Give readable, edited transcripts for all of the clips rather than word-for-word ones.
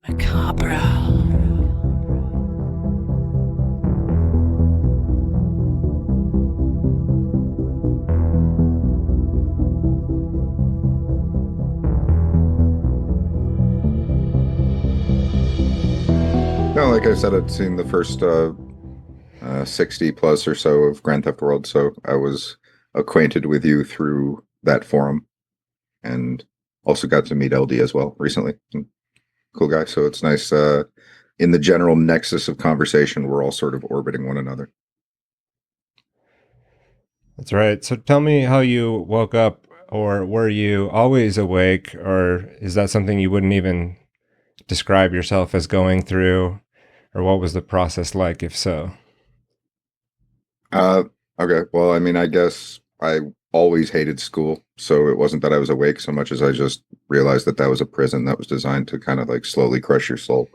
Merkabra. No, like I said, I'd seen the first 60 plus or so of Grand Theft World, so I was acquainted with you through that forum and also got to meet LD as well recently. Cool guy. So it's nice in the general nexus of conversation, we're all sort of orbiting one another. That's right. So tell me how you woke up, or were you always awake, or is that something you wouldn't even describe yourself as going through, or what was the process like, if so? Uh, okay. Well, I mean, I guess I always hated school, so it wasn't that I was awake so much as I just realized that that was a prison that was designed to kind of like slowly crush your soul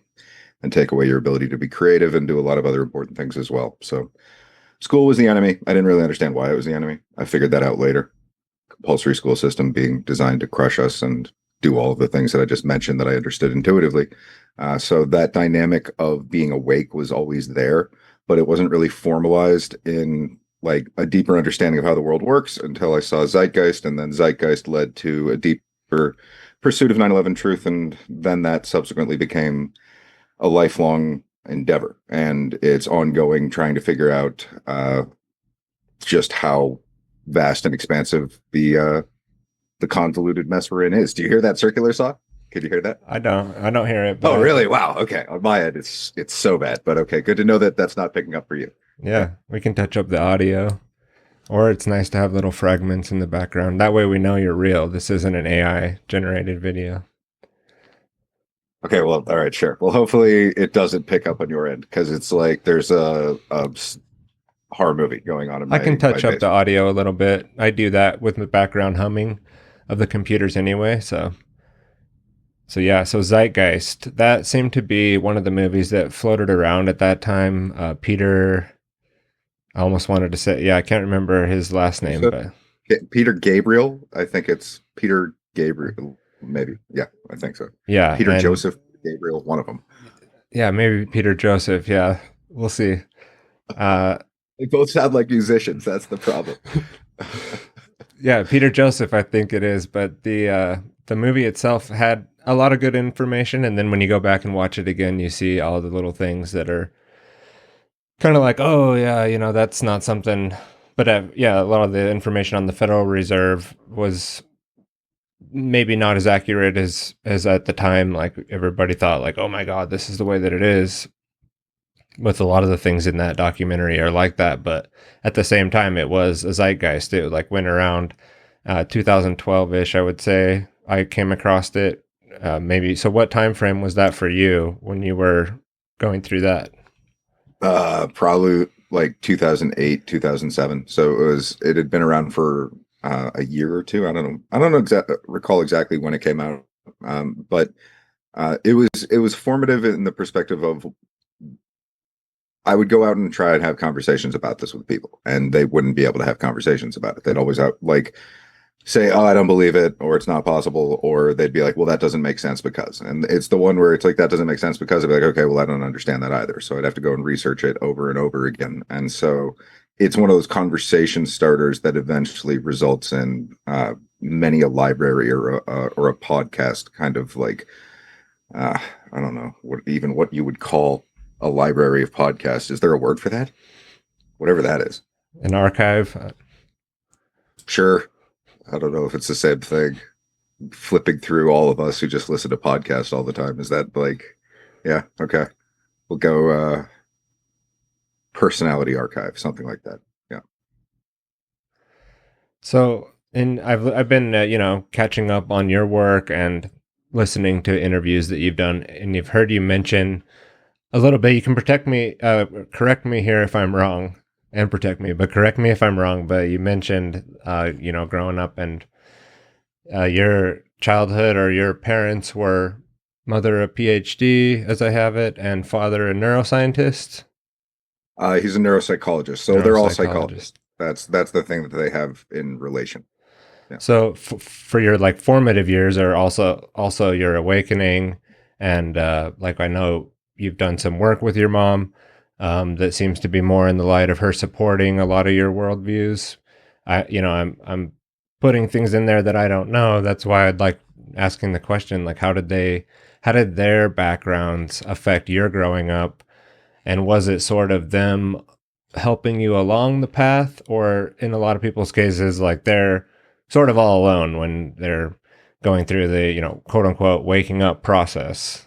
and take away your ability to be creative and do a lot of other important things as well. So school was the enemy. I didn't really understand why it was the enemy. I figured that out later. Compulsory school system being designed to crush us and do all of the things that I just mentioned that I understood intuitively. So that dynamic of being awake was always there, but it wasn't really formalized in like a deeper understanding of how the world works until I saw Zeitgeist, and then Zeitgeist led to a deeper pursuit of 9/11 truth, and then that subsequently became a lifelong endeavor, and it's ongoing trying to figure out just how vast and expansive the convoluted mess we're in is. Do you hear that circular saw? Could you hear that? I don't hear it, but Oh, really? Wow. Okay. On my end, it's so bad, but okay. Good to know that that's not picking up for you. Yeah. yeah, we can touch up the audio, or it's nice to have little fragments in the background. That way we know you're real. This isn't an AI generated video. Okay. Well, all right. Sure. Well, hopefully it doesn't pick up on your end because it's like there's a horror movie going on in I my can touch up the basement. audio a little bit. I do that with the background humming of the computers anyway, so yeah, so Zeitgeist, that seemed to be one of the movies that floated around at that time. Peter, I almost wanted to say, yeah, I can't remember his last name, Joseph? but Peter Gabriel. I think it's Peter Gabriel. Maybe. Yeah, I think so. yeah, Peter and Joseph Gabriel, one of them. yeah, maybe Peter Joseph. Yeah, we'll see. Uh, They both sound like musicians. That's the problem. yeah, Peter Joseph, I think it is, but the movie itself had a lot of good information, and then when you go back and watch it again, you see all the little things that are kind of like, oh yeah, that's not something. But yeah, a lot of the information on the Federal Reserve was maybe not as accurate as at the time. Like everybody thought, like, oh my god, this is the way that it is. With a lot of the things in that documentary are like that, but at the same time, it was a zeitgeist. It like went around 2012 ish, I would say. I came across it. Maybe. So, what time frame was that for you when you were going through that? Probably like 2008, 2007. So it had been around for a year or two. I don't know recall exactly when it came out. But it was formative in the perspective of I would go out and try and have conversations about this with people, and they wouldn't be able to have conversations about it. They'd always out like say, "Oh, I don't believe it," or "It's not possible," or they'd be like, "Well, that doesn't make sense because." And it's the one where it's like that doesn't make sense because I'd be like, "Okay, well, I don't understand that either." So I'd have to go and research it over and over again. And so it's one of those conversation starters that eventually results in many a library or a podcast kind of like uh, I don't know what you would call a library of podcasts. Is there a word for that? Whatever that is. An archive? Sure. I don't know if it's the same thing. Flipping through all of us who just listen to podcasts all the time. Is that like, yeah, okay. We'll go personality archive, something like that. Yeah. So, and I've been catching up on your work and listening to interviews that you've done, and you've heard you mention a little bit. You can correct me here if I'm wrong, and protect me, but correct me if I'm wrong. But you mentioned, growing up and your childhood, or your parents were mother a PhD, as I have it, and father a neuroscientist, He's a neuropsychologist, so they're all psychologists. neuropsychologist. That's the thing that they have in relation. Yeah. So for your like formative years, or also your awakening, And like I know you've done some work with your mom that seems to be more in the light of her supporting a lot of your worldviews. I'm putting things in there that I don't know. That's why I'd like asking the question, like, how did their backgrounds affect your growing up? And was it sort of them helping you along the path, or in a lot of people's cases, like they're sort of all alone when they're going through the, quote unquote, waking up process?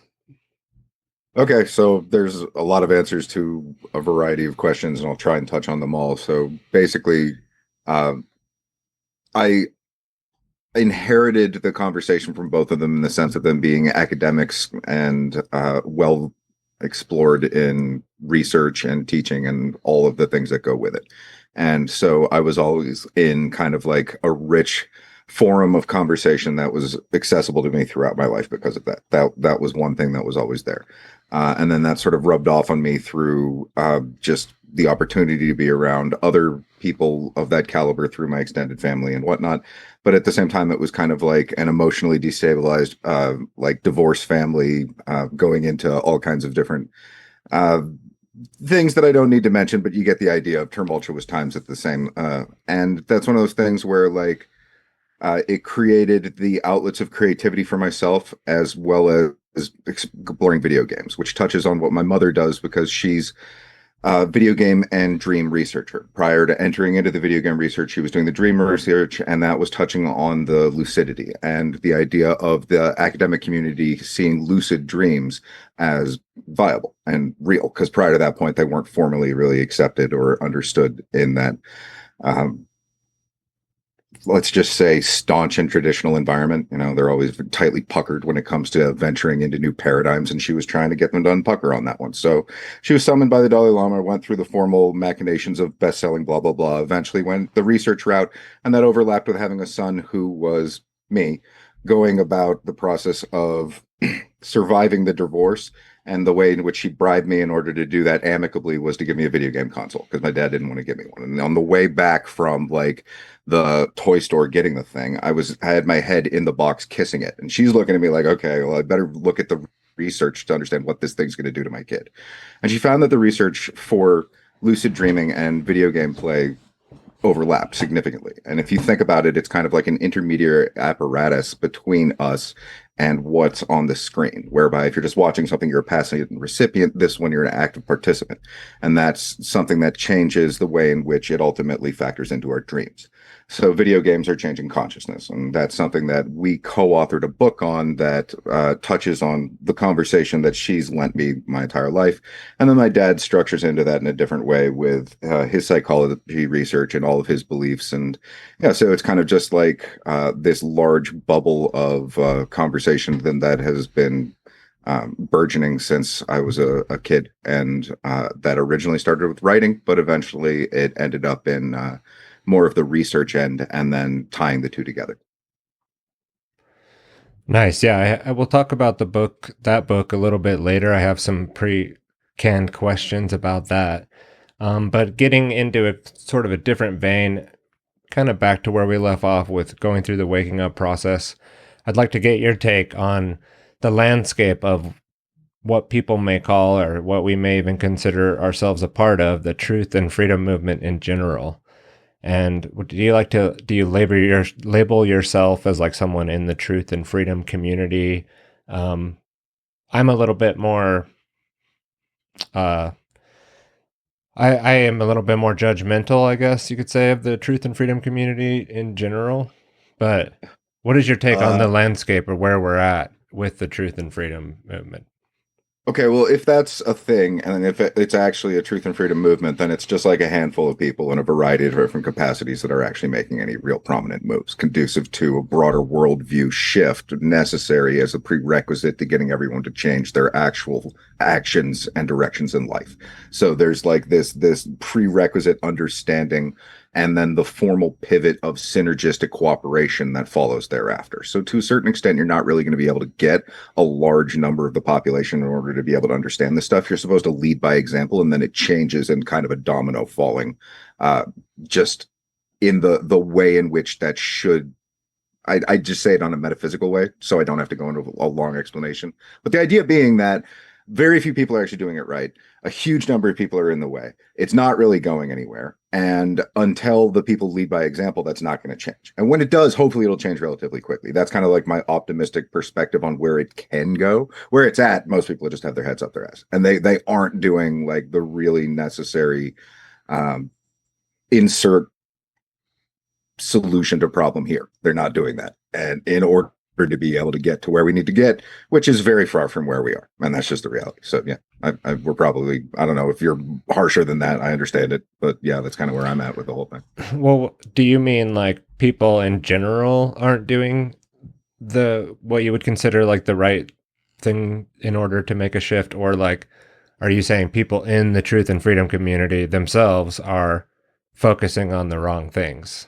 Okay, so there's a lot of answers to a variety of questions, and I'll try and touch on them all. So basically, um, I inherited the conversation from both of them in the sense of them being academics and well explored in research and teaching and all of the things that go with it. And so I was always in kind of like a rich forum of conversation that was accessible to me throughout my life because of that. That was one thing that was always there. And then that sort of rubbed off on me through just the opportunity to be around other people of that caliber through my extended family and whatnot. But at the same time, it was kind of like an emotionally destabilized, like divorce family, going into all kinds of different uh, things that I don't need to mention, but you get the idea of tumultuous times at the same. And that's one of those things where like it created the outlets of creativity for myself as well as exploring video games, which touches on what my mother does because she's video game and dream researcher. Prior to entering into the video game research, she was doing the dream research, and that was touching on the lucidity and the idea of the academic community seeing lucid dreams as viable and real. Because prior to that point, they weren't formally really accepted or understood in that um, let's just say staunch and traditional environment. You know, they're always tightly puckered when it comes to venturing into new paradigms, and she was trying to get them to unpucker on that one. So she was summoned by the Dalai Lama, went through the formal machinations of best-selling blah blah blah, eventually went the research route, and that overlapped with having a son who was me, going about the process of surviving the divorce. And the way in which she bribed me in order to do that amicably was to give me a video game console because my dad didn't want to give me one. And on the way back from like the toy store getting the thing, I had my head in the box kissing it. And she's looking at me like, okay, well, I better look at the research to understand what this thing's going to do to my kid. And she found that the research for lucid dreaming and video game play overlapped significantly. And if you think about it, it's kind of like an intermediary apparatus between us and what's on the screen, whereby if you're just watching something, you're a passive recipient. This one, you're an active participant. And that's something that changes the way in which it ultimately factors into our dreams. So video games are changing consciousness. And that's something that we co-authored a book on that touches on the conversation that she's lent me my entire life. And then my dad structures into that in a different way with his psychology research and all of his beliefs. And yeah, so it's kind of just like this large bubble of conversation then that has been burgeoning since I was a kid. And that originally started with writing, but eventually it ended up in more of the research end and then tying the two together. Nice. Yeah, I will talk about that book a little bit later. I have some pre-canned questions about that. But getting into a sort of a different vein, kind of back to where we left off with going through the waking up process, I'd like to get your take on the landscape of what people may call, or what we may even consider ourselves a part of, the truth and freedom movement in general. And do you label yourself as like someone in the truth and freedom community? Um, I'm a little bit more, uh, I am a little bit more judgmental, I guess you could say, of the truth and freedom community in general. But what is your take on the Uh, landscape, or where we're at with the truth and freedom movement? Okay, well, if that's a thing, and if it's actually a truth and freedom movement, then it's just like a handful of people in a variety of different capacities that are actually making any real prominent moves conducive to a broader worldview shift necessary as a prerequisite to getting everyone to change their actual actions and directions in life. So there's like this prerequisite understanding and then the formal pivot of synergistic cooperation that follows thereafter. So to a certain extent, you're not really going to be able to get a large number of the population in order to be able to understand this stuff. You're supposed to lead by example, and then it changes in kind of a domino falling, just in the way in which that should I just say it on a metaphysical way, so I don't have to go into a long explanation. But the idea being that very few people are actually doing it right. A huge number of people are in the way. It's not really going anywhere. And until the people lead by example, that's not going to change. And when it does, hopefully it'll change relatively quickly. That's kind of like my optimistic perspective on where it can go. Where it's at, most people just have their heads up their ass. And they aren't doing like the really necessary um, insert solution to problem here. They're not doing that. And in order to be able to get to where we need to get, which is very far from where we are. And that's just the reality. So yeah, we're probably, I don't know if you're harsher than that. I understand it, but yeah, that's kind of where I'm at with the whole thing. Well, do you mean like people in general aren't doing what you would consider like the right thing in order to make a shift, or like are you saying people in the truth and freedom community themselves are focusing on the wrong things?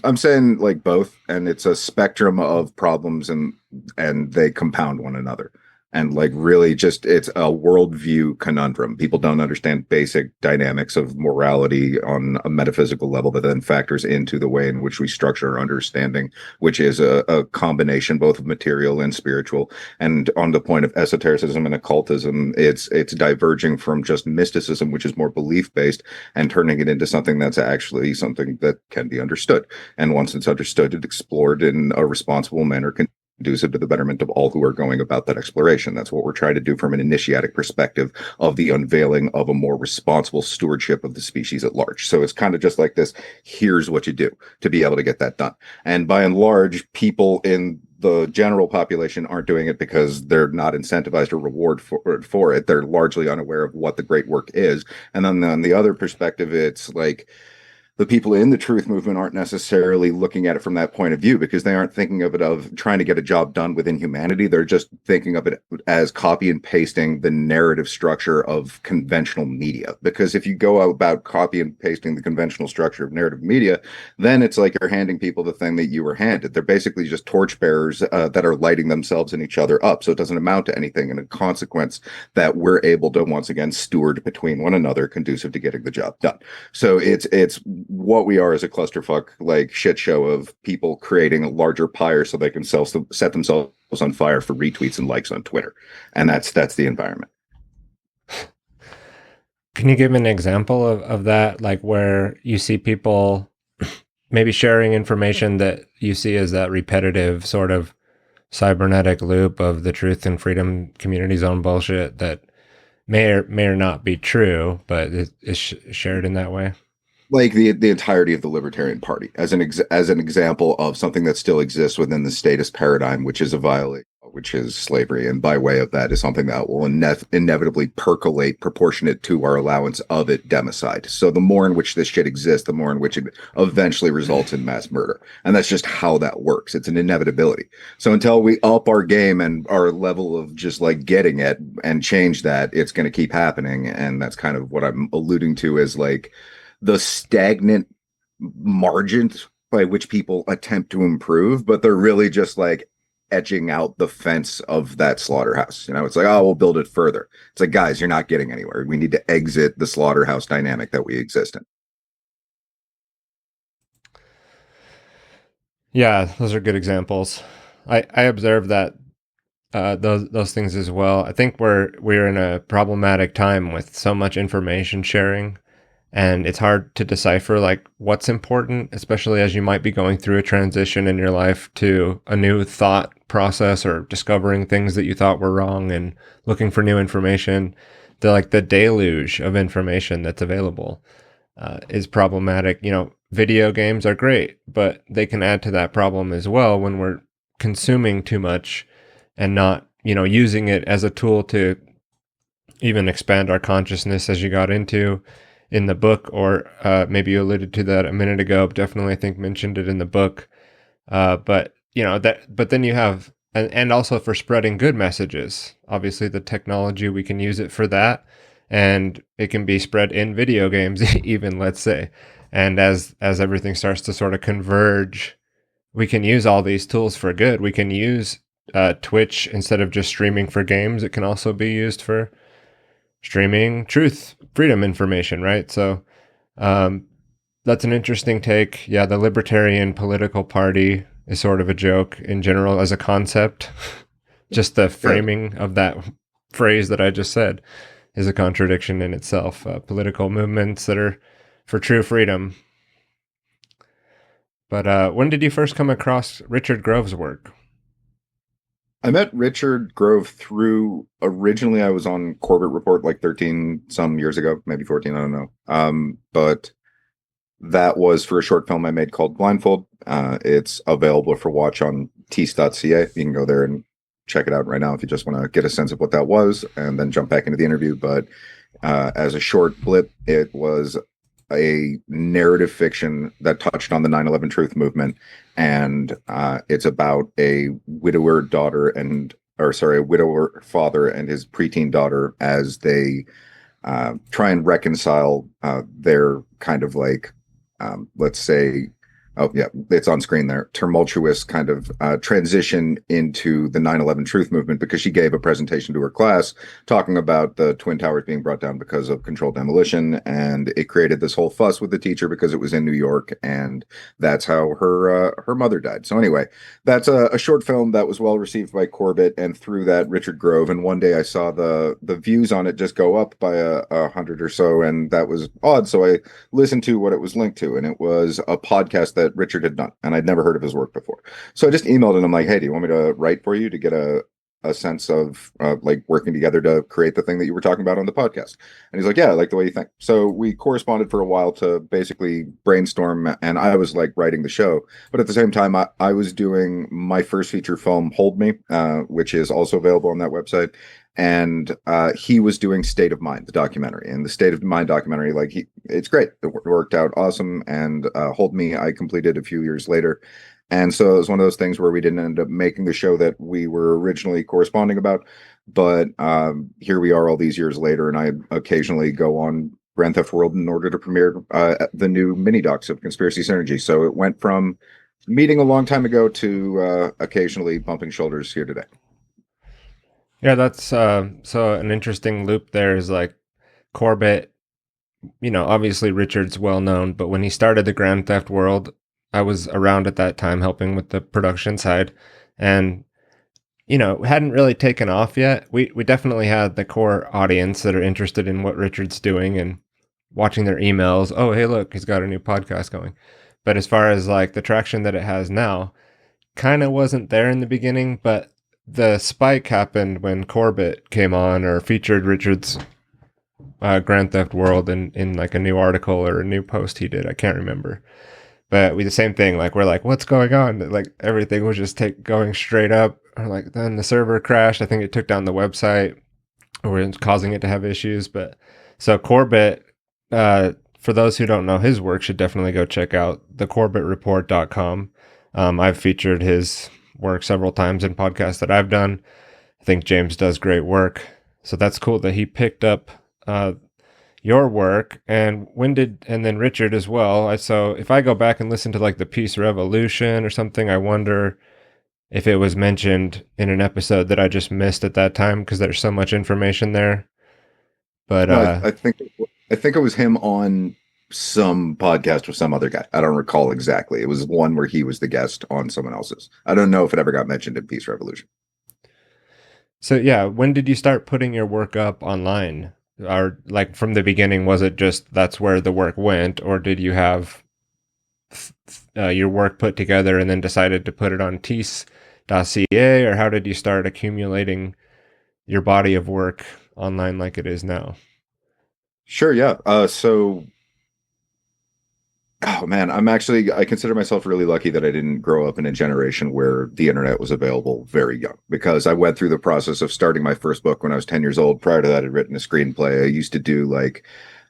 I'm saying like both, and it's a spectrum of problems, and they compound one another. And like really just it's a worldview conundrum. People don't understand basic dynamics of morality on a metaphysical level that then factors into the way in which we structure our understanding, which is a combination both of material and spiritual. And on the point of esotericism and occultism, it's diverging from just mysticism, which is more belief based, and turning it into something that's actually something that can be understood. And once it's understood, it's explored in a responsible manner, conducive to the betterment of all who are going about that exploration. That's what we're trying to do from an initiatic perspective of the unveiling of a more responsible stewardship of the species at large. So it's kind of just like this, here's what you do to be able to get that done. And by and large, people in the general population aren't doing it because they're not incentivized or rewarded for it. They're largely unaware of what the great work is. And then on the other perspective, it's like, the people in the truth movement aren't necessarily looking at it from that point of view because they aren't thinking of it of trying to get a job done within humanity. They're just thinking of it as copy and pasting the narrative structure of conventional media. Because if you go about copy and pasting the conventional structure of narrative media, then it's like you're handing people the thing that you were handed. They're basically just torchbearers that are lighting themselves and each other up. So it doesn't amount to anything. And a consequence that we're able to once again steward between one another conducive to getting the job done. So it's what we are as a clusterfuck like shit show of people creating a larger pyre so they can set themselves on fire for retweets and likes on Twitter, and that's the environment. Can you give an example of that, like where you see people maybe sharing information that you see as that repetitive sort of cybernetic loop of the truth and freedom community's own bullshit that may or not be true, but is shared in that way? Like the entirety of the Libertarian Party as an example of something that still exists within the statist paradigm, which is a violation, which is slavery, and by way of that is something that will inevitably percolate proportionate to our allowance of it democide. So the more in which this shit exists, the more in which it eventually results in mass murder, and that's just how that works. It's an inevitability. So until we up our game and our level of just like getting it and change that, it's going to keep happening, and that's kind of what I'm alluding to as like the stagnant margins by which people attempt to improve, but they're really just like edging out the fence of that slaughterhouse. You know, it's like, oh, we'll build it further. It's like, guys, you're not getting anywhere. We need to exit the slaughterhouse dynamic that we exist in. Yeah, those are good examples. I observe that those things as well. I think we're in a problematic time with so much information sharing, and it's hard to decipher like what's important, especially as you might be going through a transition in your life to a new thought process or discovering things that you thought were wrong and looking for new information. The deluge of information that's available is problematic. You know, video games are great, but they can add to that problem as well when we're consuming too much and not, using it as a tool to even expand our consciousness, as you got into in the book, or maybe you alluded to that a minute ago, but definitely I think mentioned it in the book. But then you have, and also for spreading good messages. Obviously, the technology, we can use it for that, and it can be spread in video games, even, let's say. And as everything starts to sort of converge, we can use all these tools for good. We can use Twitch instead of just streaming for games. It can also be used for streaming truth, freedom information, right? So that's an interesting take. Yeah, the Libertarian political party is sort of a joke in general as a concept. Just the Yeah. framing of that phrase that I just said is a contradiction in itself. Political movements that are for true freedom. But when did you first come across Richard Grove's work? I met Richard Grove through originally I was on Corbett Report like 13 some years ago, maybe 14, I don't know. But that was for a short film I made called Blindfold. It's available for watch on Teace.ca. You can go there and check it out right now if you just want to get a sense of what that was and then jump back into the interview. But as a short blip, it was a narrative fiction that touched on the 9/11 truth movement. And it's about a widower daughter a widower father and his preteen daughter as they try and reconcile their kind of like, let's say, oh yeah, it's on screen there, tumultuous kind of transition into the 9/11 truth movement, because she gave a presentation to her class talking about the Twin Towers being brought down because of controlled demolition. And it created this whole fuss with the teacher because it was in New York. And that's how her mother died. So anyway, that's a short film that was well received by Corbett and through that Richard Grove. And one day I saw the views on it just go up by a hundred or so. And that was odd. So I listened to what it was linked to, and it was a podcast that Richard had done, and I'd never heard of his work before. So I just emailed him. I'm like, hey, do you want me to write for you to get a sense of like working together to create the thing that you were talking about on the podcast? And he's like, yeah, I like the way you think. So we corresponded for a while to basically brainstorm, and I was like writing the show. But at the same time, I was doing my first feature film, Hold Me, which is also available on that website. And he was doing State of Mind, the documentary. And the State of Mind documentary, like it's great. It worked out awesome. And Hold Me, I completed a few years later. And so it was one of those things where we didn't end up making the show that we were originally corresponding about. But here we are all these years later, and I occasionally go on Grand Theft World in order to premiere the new mini docs of Conspiracy Synergy. So it went from meeting a long time ago to occasionally bumping shoulders here today. Yeah, that's so an interesting loop there is like Corbett, obviously Richard's well known, but when he started the Grand Theft World, I was around at that time helping with the production side, and hadn't really taken off yet. We definitely had the core audience that are interested in what Richard's doing and watching their emails. Oh, hey, look, he's got a new podcast going. But as far as like the traction that it has now, kind of wasn't there in the beginning, but the spike happened when Corbett came on or featured Richard's Grand Theft World in like a new article or a new post he did. I can't remember. But we the same thing. Like we're like, what's going on? Like everything was just going straight up. Or like then the server crashed. I think it took down the website, or it's causing it to have issues. But so Corbett, for those who don't know his work, should definitely go check out thecorbettreport.com. I've featured his work several times in podcasts that I've done. I think James does great work. So that's cool that he picked up your work. And then Richard as well. So if I go back and listen to like the Peace Revolution or something, I wonder if it was mentioned in an episode that I just missed at that time because there's so much information there. But No, I think it was him on some podcast with some other guy. I don't recall exactly. It was one where he was the guest on someone else's. I don't know if it ever got mentioned in Peace Revolution. so yeah, when did you start putting your work up online? Or like from the beginning, was it just that's where the work went, or did you have your work put together and then decided to put it on Teace.ca, or how did you start accumulating your body of work online like it is now? Sure, yeah. Oh man, I consider myself really lucky that I didn't grow up in a generation where the internet was available very young, because I went through the process of starting my first book when I was 10 years old. Prior to that, I'd written a screenplay. I used to do like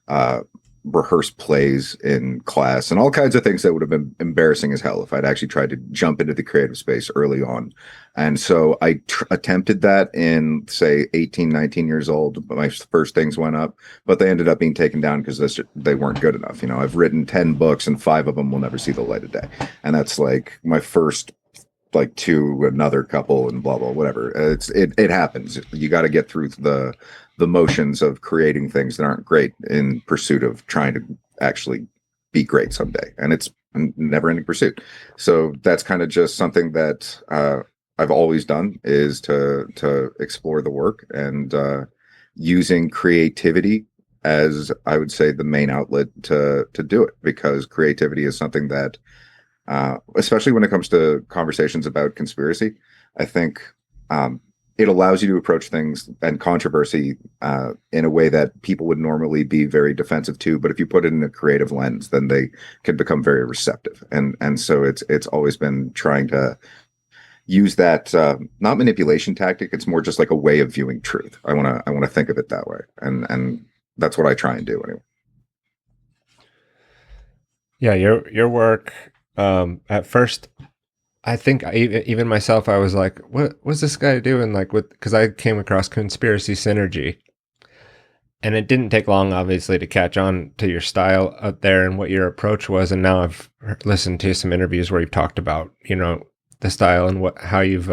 uh, rehearse plays in class and all kinds of things that would have been embarrassing as hell if I'd actually tried to jump into the creative space early on. And so I attempted that in, say, 18, 19 years old. But my first things went up, but they ended up being taken down because they weren't good enough. I've written 10 books and 5 of them will never see the light of day. And that's like my first like to another couple and blah, blah, whatever. It happens. You got to get through the motions of creating things that aren't great in pursuit of trying to actually be great someday. And it's never ending pursuit. So that's kind of just something that I've always done, is to explore the work, and using creativity as, I would say, the main outlet to do it, because creativity is something that, especially when it comes to conversations about conspiracy, I think it allows you to approach things and controversy in a way that people would normally be very defensive to. But if you put it in a creative lens, then they can become very receptive. And so it's always been trying to use that, not manipulation tactic. It's more just like a way of viewing truth. I want to think of it that way, and that's what I try and do anyway. Yeah, your work, at first, I think even myself, I was like, what's this guy doing? Like, because I came across Conspiracy Synergy, and it didn't take long, obviously, to catch on to your style out there and what your approach was. And now I've listened to some interviews where you've talked about, the style and how you've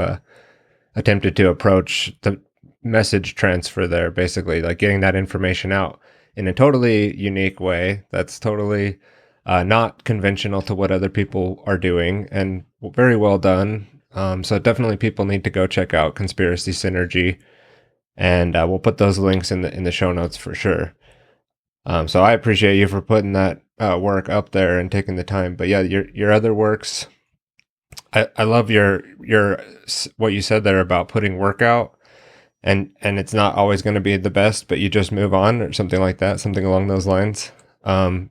attempted to approach the message transfer there, basically, like getting that information out in a totally unique way that's totally not conventional to what other people are doing, and very well done. So definitely people need to go check out Conspiracy Synergy, and we'll put those links in the show notes for sure. So I appreciate you for putting that work up there and taking the time. But yeah, your other works, I love your what you said there about putting work out, and it's not always going to be the best, but you just move on, or something like that, something along those lines. I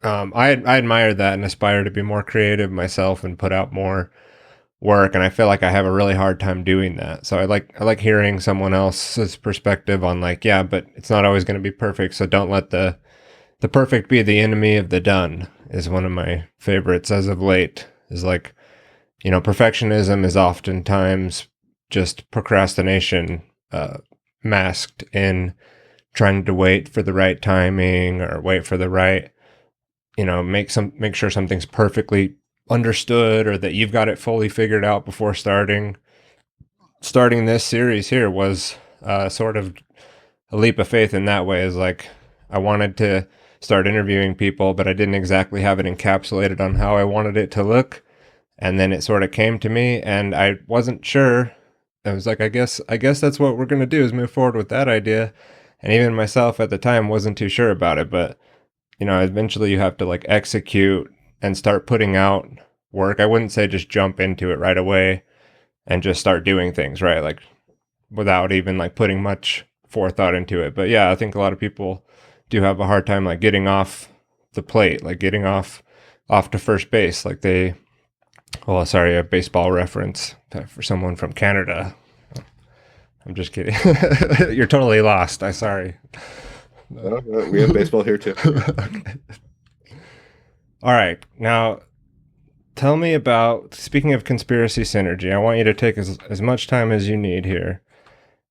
admire that and aspire to be more creative myself and put out more work. And I feel like I have a really hard time doing that. So I like hearing someone else's perspective on, like, yeah, but it's not always going to be perfect. So don't let the perfect be the enemy of the done, is one of my favorites as of late. Is like, perfectionism is oftentimes just procrastination, masked in trying to wait for the right timing, or wait for the right, make sure something's perfectly understood, or that you've got it fully figured out before starting this series here was sort of a leap of faith in that way. Is like, I wanted to start interviewing people, but I didn't exactly have it encapsulated on how I wanted it to look. And then it sort of came to me, and I wasn't sure. I was like, I guess that's what we're going to do, is move forward with that idea. And even myself at the time wasn't too sure about it, but eventually you have to like execute and start putting out work. I wouldn't say just jump into it right away and just start doing things, right? Like, without even like putting much forethought into it. But yeah, I think a lot of people do have a hard time like getting off the plate, like getting off to first base. Like sorry, a baseball reference for someone from Canada. I'm just kidding. You're totally lost. I'm sorry. We have baseball here too. Okay. All right. Now, tell me about, speaking of Conspiracy Synergy, I want you to take as much time as you need here.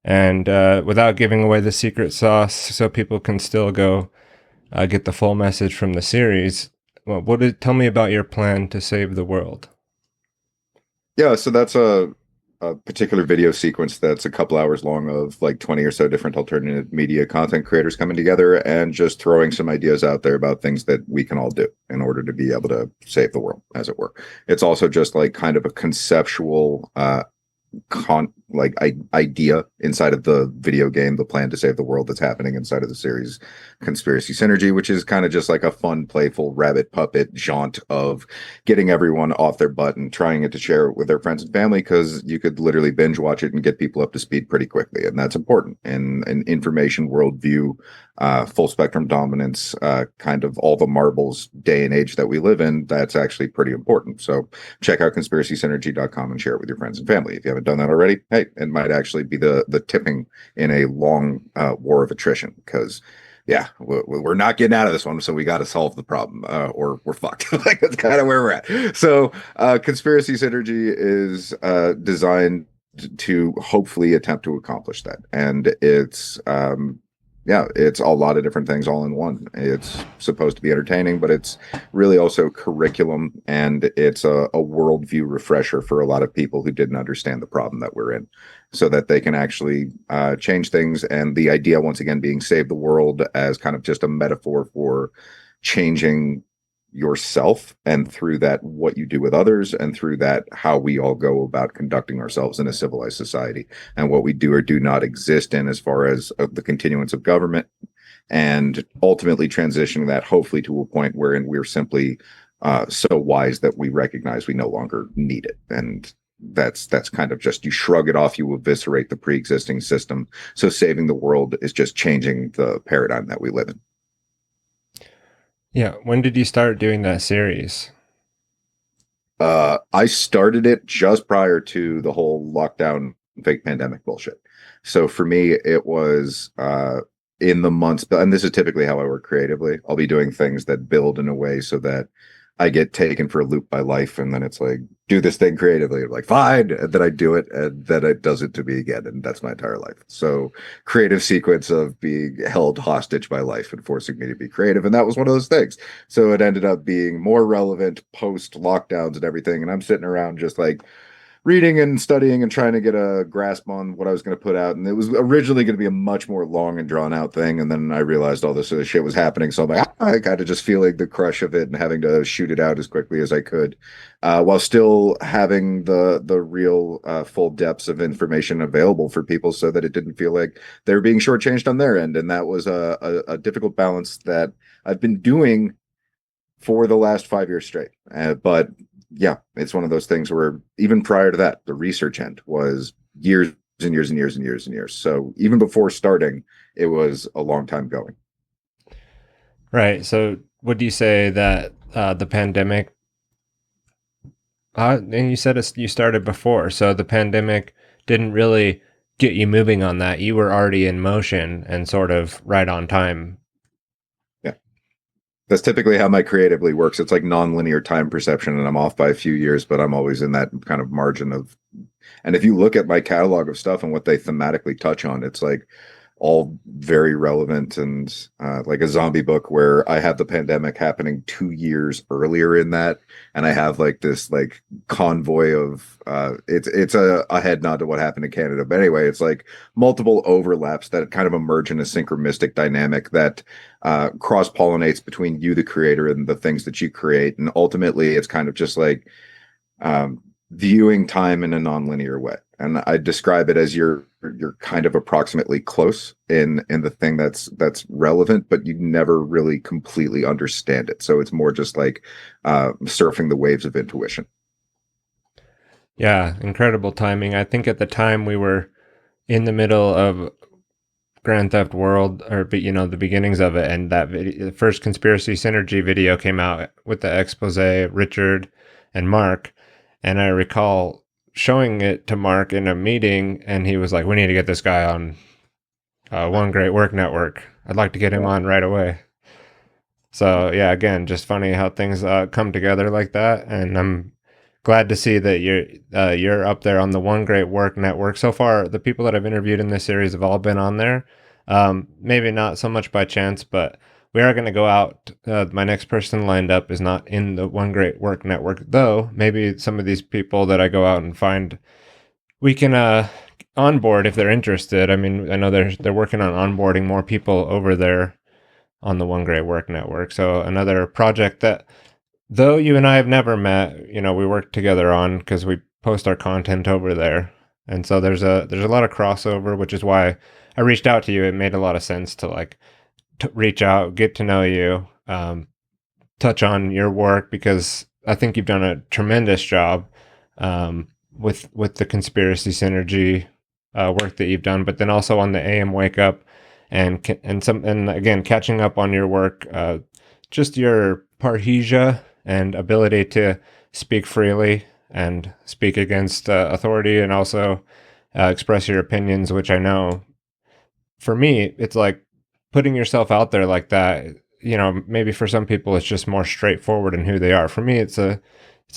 And without giving away the secret sauce, so people can still go get the full message from the series, well, tell me about your plan to save the world. Yeah, so that's a particular video sequence that's a couple hours long, of like 20 or so different alternative media content creators coming together and just throwing some ideas out there about things that we can all do in order to be able to save the world, as it were. It's also just like kind of a conceptual idea inside of the video game, the plan to save the world, that's happening inside of the series Conspiracy Synergy, which is kind of just like a fun, playful rabbit puppet jaunt of getting everyone off their butt and trying it to share it with their friends and family, because you could literally binge watch it and get people up to speed pretty quickly. And that's important in an information worldview, full spectrum dominance, kind of all the marbles day and age that we live in. That's actually pretty important. So check out conspiracysynergy.com and share it with your friends and family. If you haven't done that already, hey, it might actually be the tipping in a long war of attrition, because yeah, we're not getting out of this one, so we got to solve the problem, or we're fucked. Like, that's kind of where we're at. So Conspiracy Synergy is designed to hopefully attempt to accomplish that, and it's it's a lot of different things all in one. It's supposed to be entertaining, but it's really also curriculum, and it's a worldview refresher for a lot of people who didn't understand the problem that we're in, so that they can actually change things. And the idea, once again, being save the world as kind of just a metaphor for changing yourself, and through that what you do with others, and through that how we all go about conducting ourselves in a civilized society, and what we do or do not exist in as far as the continuance of government, and ultimately transitioning that hopefully to a point wherein we're simply so wise that we recognize we no longer need it. And that's kind of just, you shrug it off, you eviscerate the pre-existing system. So saving the world is just changing the paradigm that we live in. Yeah. When did you start doing that series? I started it just prior to the whole lockdown fake pandemic bullshit. So for me, it was in the months, and this is typically how I work creatively. I'll be doing things that build in a way so that I get taken for a loop by life, and then it's like, do this thing creatively. I'm like, fine, and then I do it, and then it does it to me again, and that's my entire life. So creative sequence of being held hostage by life and forcing me to be creative, and that was one of those things. So it ended up being more relevant post lockdowns and everything. And I'm sitting around just like reading and studying and trying to get a grasp on what I was going to put out. And it was originally going to be a much more long and drawn out thing. And then I realized all this other shit was happening. So I'm like, I kind of just feeling the crush of it and having to shoot it out as quickly as I could, while still having the real full depths of information available for people, so that it didn't feel like they were being shortchanged on their end. And that was a difficult balance that I've been doing for the last 5 years straight. But yeah, it's one of those things where even prior to that, the research end was years and years and years and years and years. So even before starting, it was a long time going. Right. So would you say that the pandemic, and you said you started before, so the pandemic didn't really get you moving on that. You were already in motion and sort of right on time. Yeah. That's typically how my creatively works. It's like nonlinear time perception, and I'm off by a few years, but I'm always in that kind of margin of. And if you look at my catalog of stuff and what they thematically touch on, it's like all very relevant. And like a zombie book where I have the pandemic happening 2 years earlier in that, and I have like this like convoy of it's a head nod to what happened in Canada. But anyway, it's like multiple overlaps that kind of emerge in a synchromistic dynamic that cross pollinates between you, the creator, and the things that you create. And ultimately, it's kind of just like viewing time in a nonlinear way. And I describe it as you're kind of approximately close in the thing that's relevant, but you never really completely understand it. So it's more just like surfing the waves of intuition. Yeah, incredible timing. I think at the time we were in the middle of Grand Theft World, or but the beginnings of it, and that the first Conspiracy Synergy video came out with the expose, Richard and Mark, and I recall showing it to Mark in a meeting, and he was like, "We need to get this guy on One Great Work Network. I'd like to get him on right away." So yeah, again, just funny how things come together like that, and I'm glad to see that you're up there on the One Great Work Network. So far, the people that I've interviewed in this series have all been on there. Maybe not so much by chance, but we are going to go out. My next person lined up is not in the One Great Work Network, though. Maybe some of these people that I go out and find, we can onboard if they're interested. I mean, I know they're working on onboarding more people over there on the One Great Work Network. So another project that, though you and I have never met, we work together on because we post our content over there. And so there's a lot of crossover, which is why I reached out to you. It made a lot of sense to reach out, get to know you, touch on your work, because I think you've done a tremendous job with the Conspiracy Synergy work that you've done, but then also on the AM Wake Up, and again catching up on your work, just your parrhesia and ability to speak freely and speak against authority, and also express your opinions, which I know for me it's like putting yourself out there like that. Maybe for some people it's just more straightforward in who they are. For me, it's a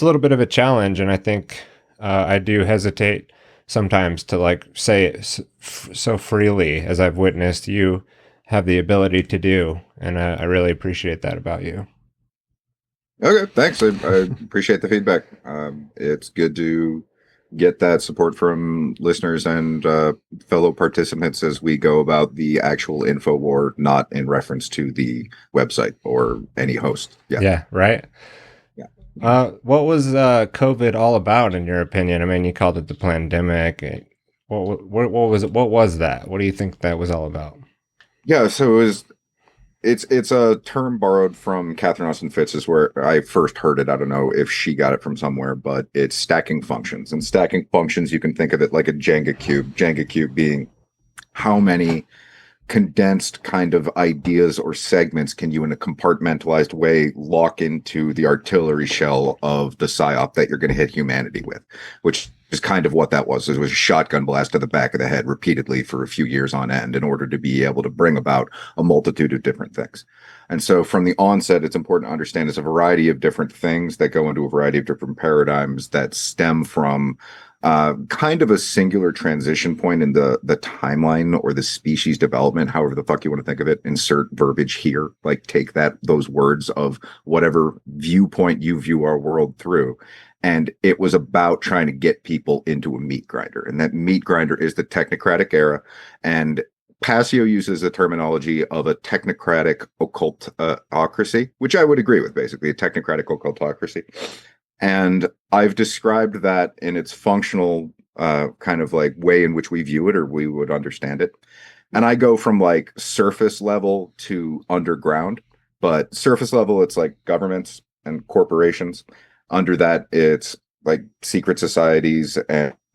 little bit of a challenge, and I think I do hesitate sometimes to say it so freely as I've witnessed you have the ability to do, and I really appreciate that about you. Okay, thanks. I appreciate the feedback. It's good to get that support from listeners and fellow participants as we go about the actual info war, not in reference to the website or any host. Yeah. Yeah, right. Yeah. What was COVID all about, in your opinion? I mean, you called it the pandemic. What was it? What was that? What do you think that was all about? Yeah. So it's a term borrowed from Catherine Austin Fitts, is where I first heard it. I don't know if she got it from somewhere, but it's stacking functions. And stacking functions, you can think of it like a Jenga cube. Jenga cube being how many condensed kind of ideas or segments can you, in a compartmentalized way, lock into the artillery shell of the psyop that you're going to hit humanity with, which is kind of what that was. It was a shotgun blast to the back of the head repeatedly for a few years on end in order to be able to bring about a multitude of different things. And so from the onset, it's important to understand it's a variety of different things that go into a variety of different paradigms that stem from kind of a singular transition point in the timeline or the species development, however the fuck you want to think of it. Insert verbiage here, like take those words of whatever viewpoint you view our world through. And it was about trying to get people into a meat grinder. And that meat grinder is the technocratic era. And Passio uses the terminology of a technocratic occultocracy, which I would agree with, basically, a technocratic occultocracy. And I've described that in its functional kind of like way in which we view it or we would understand it. And I go from like surface level to underground. But surface level, it's like governments and corporations. Under that, it's like secret societies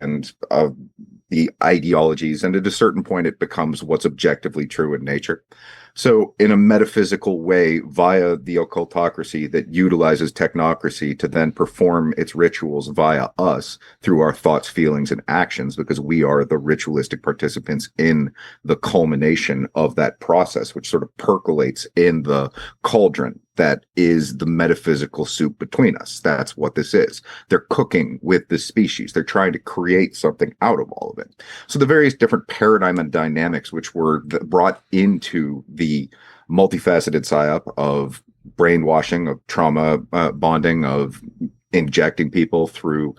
and the ideologies. And at a certain point, it becomes what's objectively true in nature. So, in a metaphysical way, via the occultocracy that utilizes technocracy to then perform its rituals via us through our thoughts, feelings, and actions, because we are the ritualistic participants in the culmination of that process, which sort of percolates in the cauldron that is the metaphysical soup between us. That's what this is. They're cooking with the species. They're trying to create something out of all of it. So the various different paradigm and dynamics which were brought into the multifaceted psyop of brainwashing, of trauma bonding, of injecting people through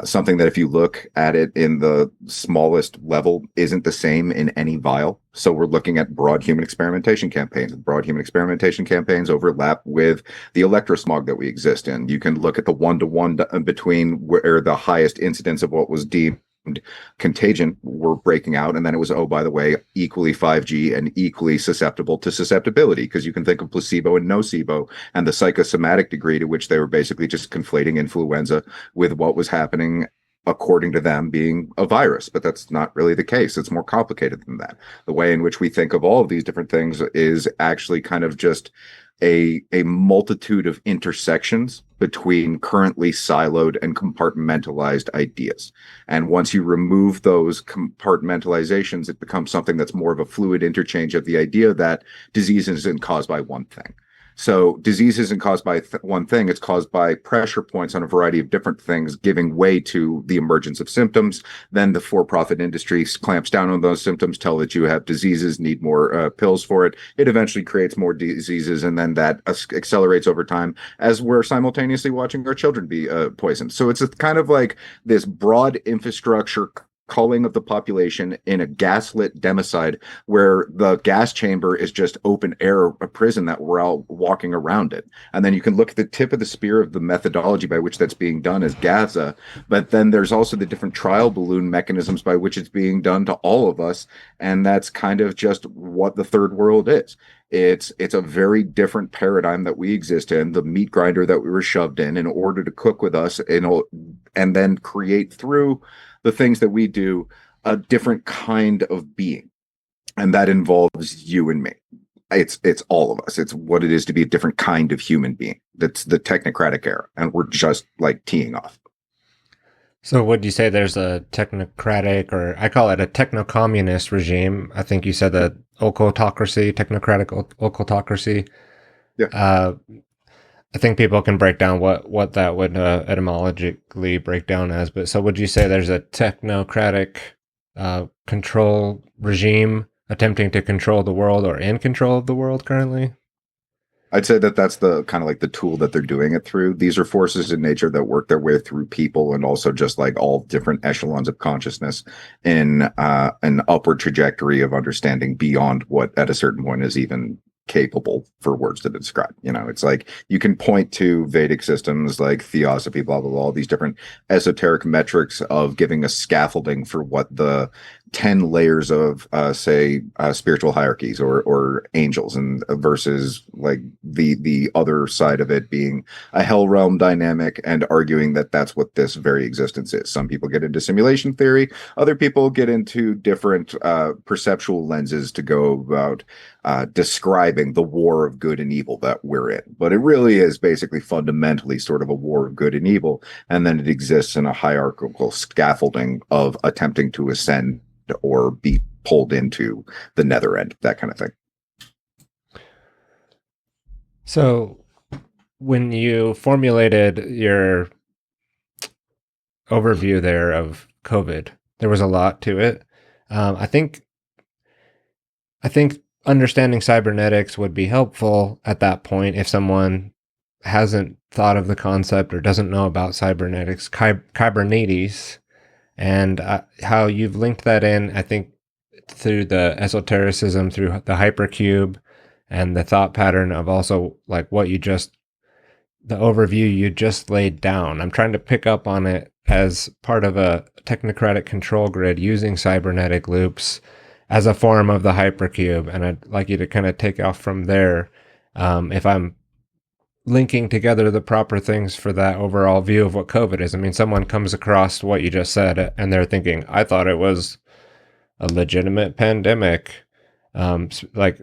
something that, if you look at it in the smallest level, isn't the same in any vial. So we're looking at broad human experimentation campaigns. Broad human experimentation campaigns overlap with the electrosmog that we exist in. You can look at the one-to-one between where the highest incidence of what was deemed contagion were breaking out, and then it was, oh, by the way, equally 5G and equally susceptible to susceptibility, because you can think of placebo and nocebo and the psychosomatic degree to which they were basically just conflating influenza with what was happening according to them being a virus. But that's not really the case. It's more complicated than that. The way in which we think of all of these different things is actually kind of just a multitude of intersections between currently siloed and compartmentalized ideas. And once you remove those compartmentalizations, it becomes something that's more of a fluid interchange of the idea that disease isn't caused by one thing. So disease isn't caused by one thing. It's caused by pressure points on a variety of different things, giving way to the emergence of symptoms. Then the for-profit industry clamps down on those symptoms, tell that you have diseases, need more pills for it. It eventually creates more diseases, and then that accelerates over time as we're simultaneously watching our children be poisoned. So it's a kind of like this broad infrastructure culling of the population in a gaslit democide where the gas chamber is just open air, a prison that we're all walking around it. And then you can look at the tip of the spear of the methodology by which that's being done as Gaza, but then there's also the different trial balloon mechanisms by which it's being done to all of us. And that's kind of just what the third world is. It's a very different paradigm that we exist in, the meat grinder that we were shoved in order to cook with us and then create through the things that we do a different kind of being. And that involves you and me. It's all of us. It's what it is to be a different kind of human being. That's the technocratic era. And we're just like teeing off. So would you say there's a technocratic, or I call it a techno-communist regime? I think you said that occultocracy, technocratic occultocracy. Yeah. I think people can break down what that would etymologically break down as. But so would you say there's a technocratic control regime attempting to control the world or in control of the world currently? I'd say that that's the kind of like the tool that they're doing it through. These are forces in nature that work their way through people and also just like all different echelons of consciousness in an upward trajectory of understanding beyond what at a certain point is even capable for words to describe. You know, it's like you can point to Vedic systems like theosophy, blah, blah, blah, all these different esoteric metrics of giving a scaffolding for what the 10 layers of say spiritual hierarchies or angels and versus like the other side of it being a hell realm dynamic and arguing that that's what this very existence is. Some people get into simulation theory, other people get into different perceptual lenses to go about describing the war of good and evil that we're in. But it really is basically fundamentally sort of a war of good and evil, and then it exists in a hierarchical scaffolding of attempting to ascend or be pulled into the nether end, that kind of thing. So when you formulated your overview there of COVID, there was a lot to it. I think understanding cybernetics would be helpful at that point if someone hasn't thought of the concept or doesn't know about cybernetics, kybernetes, and how you've linked that in, I think, through the esotericism, through the hypercube, and the thought pattern of also like what you just, the overview you just laid down. I'm trying to pick up on it as part of a technocratic control grid using cybernetic loops as a form of the hypercube. And I'd like you to kind of take off from there. If I'm linking together the proper things for that overall view of what COVID is. I mean, someone comes across what you just said and they're thinking, I thought it was a legitimate pandemic. Like,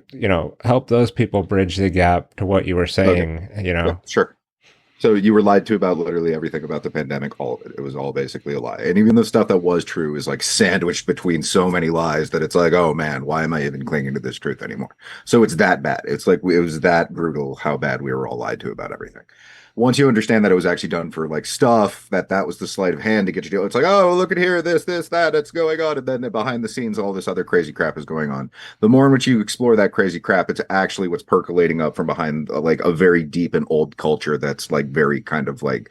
help those people bridge the gap to what you were Okay. saying, Yeah, sure. So you were lied to about literally everything about the pandemic, all of it. It was all basically a lie. And even the stuff that was true is like sandwiched between so many lies that it's like, oh man, why am I even clinging to this truth anymore? So it's that bad. It's like it was that brutal how bad we were all lied to about everything. Once you understand that it was actually done for like stuff, that was the sleight of hand to get you to do it. It's like, oh, look at here, this, that, it's going on. And then behind the scenes, all this other crazy crap is going on. The more in which you explore that crazy crap, it's actually what's percolating up from behind like a very deep and old culture that's like very kind of like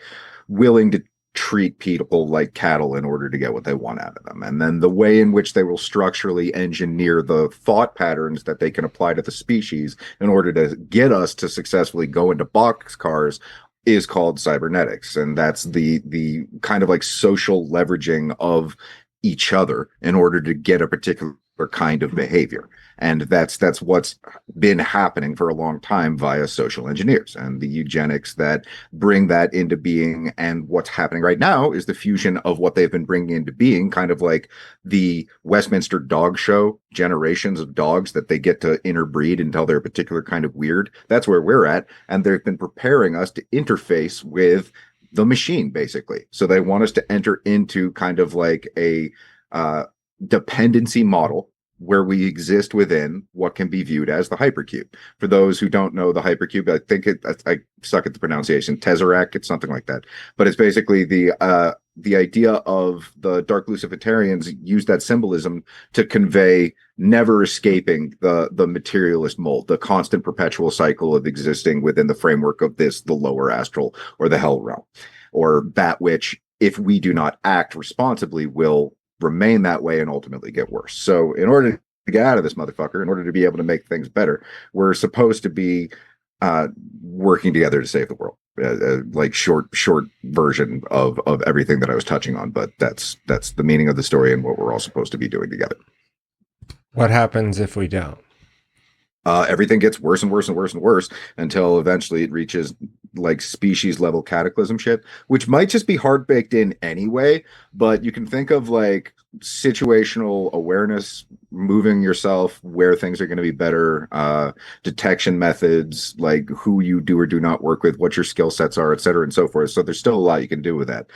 willing to treat people like cattle in order to get what they want out of them. And then the way in which they will structurally engineer the thought patterns that they can apply to the species in order to get us to successfully go into boxcars is called cybernetics. And that's the kind of like social leveraging of each other in order to get a particular kind of behavior. And that's what's been happening for a long time via social engineers and the eugenics that bring that into being. And what's happening right now is the fusion of what they've been bringing into being, kind of like the Westminster dog show, generations of dogs that they get to interbreed until they're a particular kind of weird. That's where we're at. And they've been preparing us to interface with the machine, basically. So they want us to enter into kind of like a dependency model where we exist within what can be viewed as the hypercube. For those who don't know the hypercube, I think I suck at the pronunciation, Tesseract, it's something like that. But it's basically the idea of the dark Luciferians use that symbolism to convey never escaping the materialist mold, the constant perpetual cycle of existing within the framework of the lower astral or the hell realm, or that which, if we do not act responsibly, will remain that way and ultimately get worse. So in order to get out of this motherfucker, in order to be able to make things better, we're supposed to be working together to save the world. Like short version of everything that I was touching on, but that's the meaning of the story and what we're all supposed to be doing together. What happens if we don't? Everything gets worse and worse and worse and worse until eventually it reaches like species level cataclysm shit, which might just be hard baked in anyway. But you can think of like situational awareness, moving yourself where things are going to be better, detection methods, like who you do or do not work with, what your skill sets are, et cetera, and so forth. So there's still a lot you can do with that.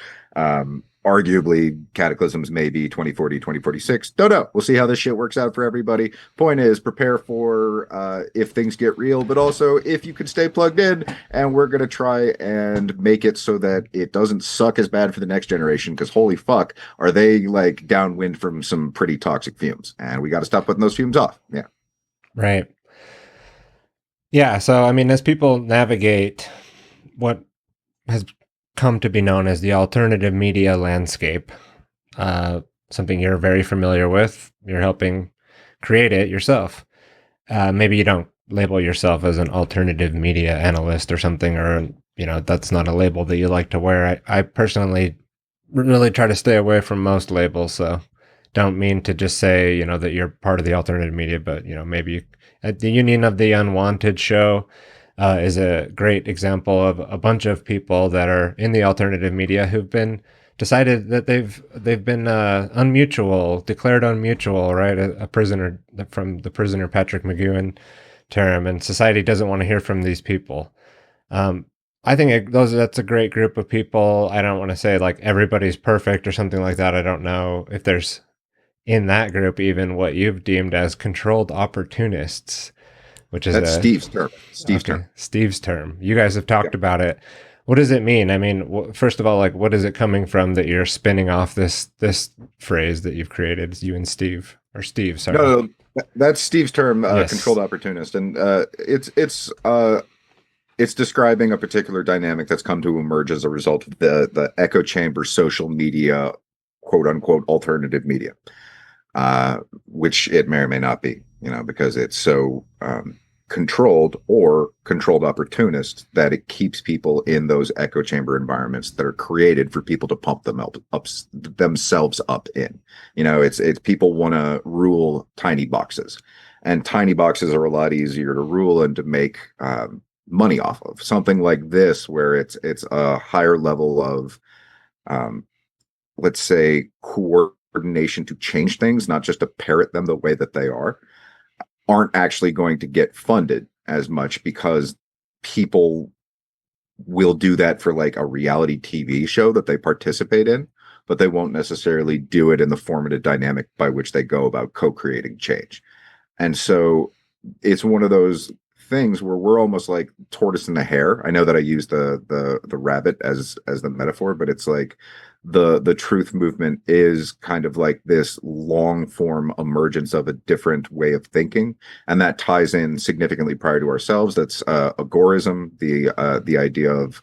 Arguably cataclysms may be 2040, 2046. Don't know. We'll see how this shit works out for everybody. Point is, prepare for if things get real, but also if you can stay plugged in, and we're going to try and make it so that it doesn't suck as bad for the next generation, because holy fuck, are they like downwind from some pretty toxic fumes, and we got to stop putting those fumes off. Yeah. Right. Yeah. So, I mean, as people navigate what has come to be known as the alternative media landscape, uh, something you're very familiar with, you're helping create it yourself. Maybe you don't label yourself as an alternative media analyst or something, or that's not a label that you like to wear. I personally really try to stay away from most labels, so don't mean to just say that you're part of the alternative media, but maybe at the Union of the Unwanted show is a great example of a bunch of people that are in the alternative media who've been decided that they've been declared unmutual, right? A prisoner from the prisoner Patrick McGowan term, and society doesn't want to hear from these people. Um, I think that's a great group of people. I don't want to say like everybody's perfect or something like that. I don't know if there's in that group even what you've deemed as controlled opportunists, which is That's a Steve's term. Steve's term. okay, Steve's term. You guys have Yeah. talked about it. What does it mean? I mean, first of all, like, what is it coming from that you're spinning off this phrase that you've created? It's you and Steve, or Steve, sorry. No, that's Steve's term, Yes. controlled opportunist, and it's describing a particular dynamic that's come to emerge as a result of the echo chamber social media, quote unquote, alternative media, which it may or may not be, because it's so controlled or controlled opportunist that it keeps people in those echo chamber environments that are created for people to pump themselves up in. It's people want to rule tiny boxes, and tiny boxes are a lot easier to rule and to make money off of. Something like this, where it's a higher level of um, let's say coordination to change things, not just to parrot them the way that they are, aren't actually going to get funded as much because people will do that for like a reality TV show that they participate in, but they won't necessarily do it in the formative dynamic by which they go about co-creating change. And so it's one of those things where we're almost like tortoise and the hare. I know that I use the rabbit as the metaphor, but it's like the truth movement is kind of like this long form emergence of a different way of thinking, and that ties in significantly prior to ourselves. That's agorism, the idea of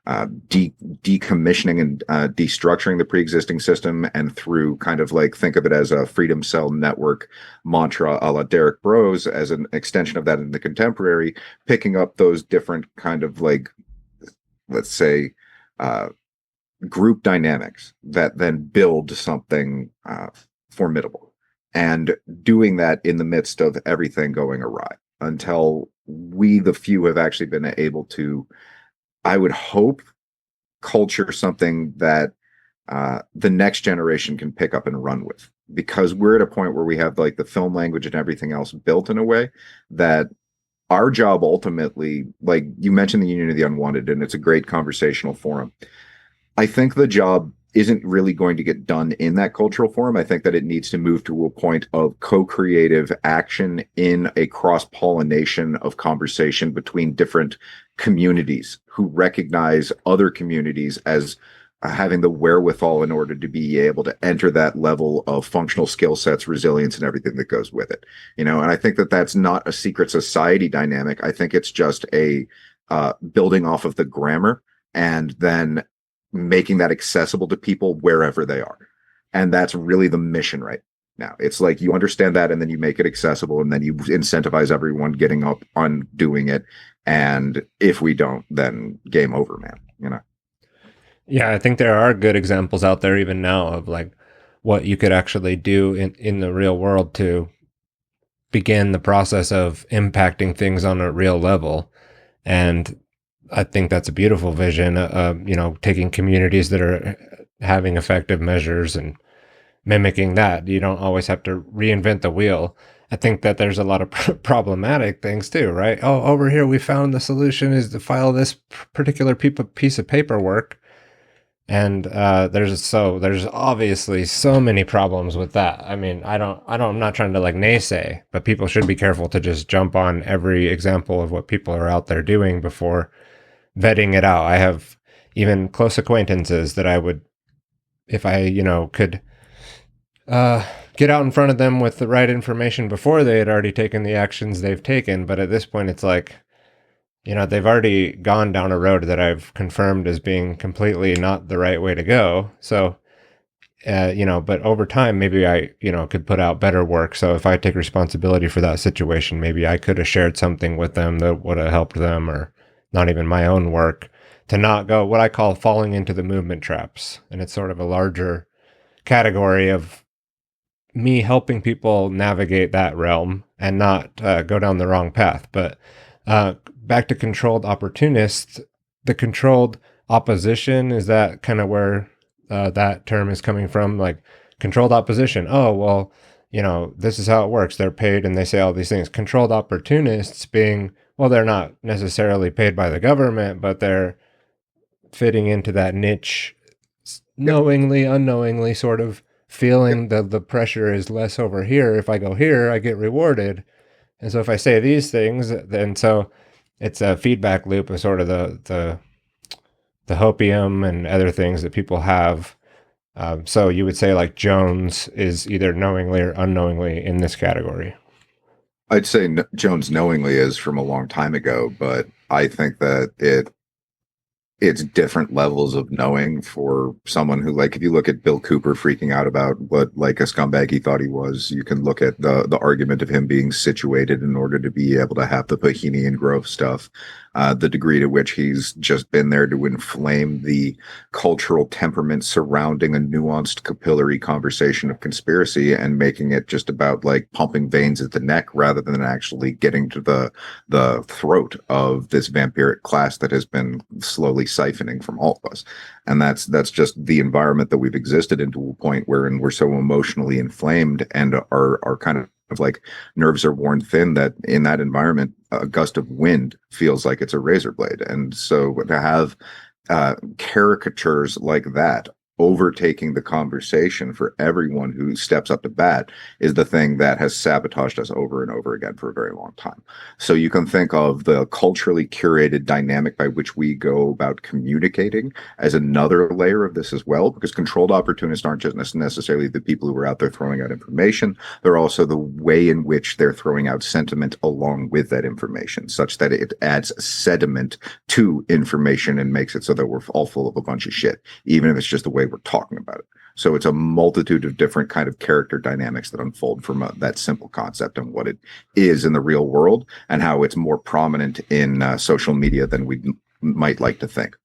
decommissioning and destructuring the pre-existing system, and through kind of like think of it as a freedom cell network mantra a la Derek Bros, as an extension of that in the contemporary, picking up those different kind of like, let's say, uh, group dynamics that then build something formidable, and doing that in the midst of everything going awry until we, the few, have actually been able to, I would hope, culture something that the next generation can pick up and run with, because we're at a point where we have like the film language and everything else built in a way that our job ultimately, like you mentioned the Union of the Unwanted, and it's a great conversational forum. I think the job isn't really going to get done in that cultural forum. I think that it needs to move to a point of co-creative action in a cross-pollination of conversation between different communities who recognize other communities as having the wherewithal in order to be able to enter that level of functional skill sets, resilience, and everything that goes with it. And I think that that's not a secret society dynamic. I think it's just a building off of the grammar and then making that accessible to people wherever they are. And that's really the mission right now. It's like you understand that, and then you make it accessible, and then you incentivize everyone getting up on doing it. And if we don't, then game over, man. Yeah, I think there are good examples out there even now of like what you could actually do in the real world to begin the process of impacting things on a real level. And I think that's a beautiful vision, taking communities that are having effective measures and mimicking that. You don't always have to reinvent the wheel. I think that there's a lot of problematic things too, right? Oh, over here we found the solution is to file this particular piece of paperwork, and there's obviously so many problems with that. I mean, I'm not trying to like naysay, but people should be careful to just jump on every example of what people are out there doing before vetting it out. I have even close acquaintances that I would, if I, could get out in front of them with the right information before they had already taken the actions they've taken. But at this point, it's like, they've already gone down a road that I've confirmed as being completely not the right way to go. So, but over time, maybe I, could put out better work. So if I take responsibility for that situation, maybe I could have shared something with them that would have helped them, or not even my own work, to not go what I call falling into the movement traps. And it's sort of a larger category of me helping people navigate that realm and not go down the wrong path. But back to controlled opportunists, the controlled opposition, is that kind of where that term is coming from? Like controlled opposition. Oh, well, this is how it works. They're paid and they say all these things. Controlled opportunists being, well, they're not necessarily paid by the government, but they're fitting into that niche Yep. knowingly, unknowingly, sort of feeling that the pressure is less over here. If I go here, I get rewarded. And so if I say these things, then so it's a feedback loop of sort of the hopium and other things that people have. So you would say like Jones is either knowingly or unknowingly in this category. I'd say Jones knowingly is from a long time ago, but I think that it's different levels of knowing for someone who, like, if you look at Bill Cooper freaking out about what like a scumbag he thought he was, you can look at the argument of him being situated in order to be able to have the Bohemian Grove stuff, the degree to which he's just been there to inflame the cultural temperament surrounding a nuanced capillary conversation of conspiracy and making it just about like pumping veins at the neck rather than actually getting to the throat of this vampiric class that has been slowly siphoning from all of us. And that's just the environment that we've existed in, to a point wherein we're so emotionally inflamed and are kind of like nerves are worn thin, that in that environment a gust of wind feels like it's a razor blade. And so to have caricatures like that overtaking the conversation for everyone who steps up to bat is the thing that has sabotaged us over and over again for a very long time. So you can think of the culturally curated dynamic by which we go about communicating as another layer of this as well, because controlled opportunists aren't just necessarily the people who are out there throwing out information. They're also the way in which they're throwing out sentiment along with that information, such that it adds sediment to information and makes it so that we're all full of a bunch of shit, even if it's just the way we're talking about it. So it's a multitude of different kind of character dynamics that unfold from that simple concept and what it is in the real world, and how it's more prominent in social media than we might like to think.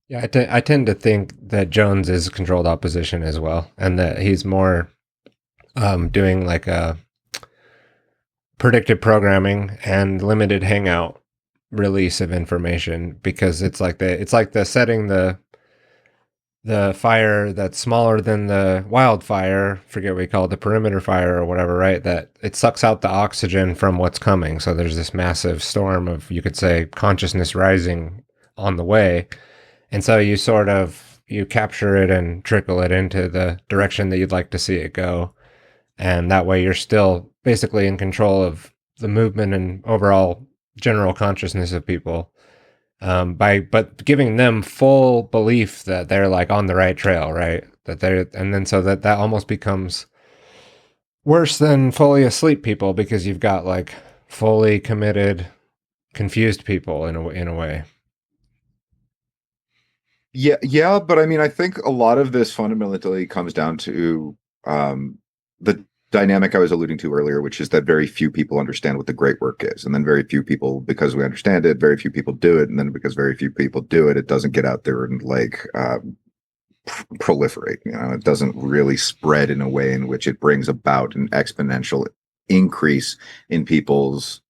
Yeah, I tend to think that Jones is controlled opposition as well, and that he's more doing like a predictive programming and limited hangout release of information, because it's like the setting the fire that's smaller than the wildfire, forget what we call it, the perimeter fire or whatever, right? That it sucks out the oxygen from what's coming. So there's this massive storm of, you could say, consciousness rising on the way. And so you capture it and trickle it into the direction that you'd like to see it go. And that way you're still basically in control of the movement and overall general consciousness of people, but giving them full belief that they're like on the right trail, right? And then so that almost becomes worse than fully asleep people, because you've got like fully committed, confused people in a way. Yeah, but I mean, I think a lot of this fundamentally comes down to the dynamic I was alluding to earlier, which is that very few people understand what the great work is. And then very few people, because we understand it, very few people do it. And then because very few people do it, it doesn't get out there and like proliferate. It doesn't really spread in a way in which it brings about an exponential increase in people's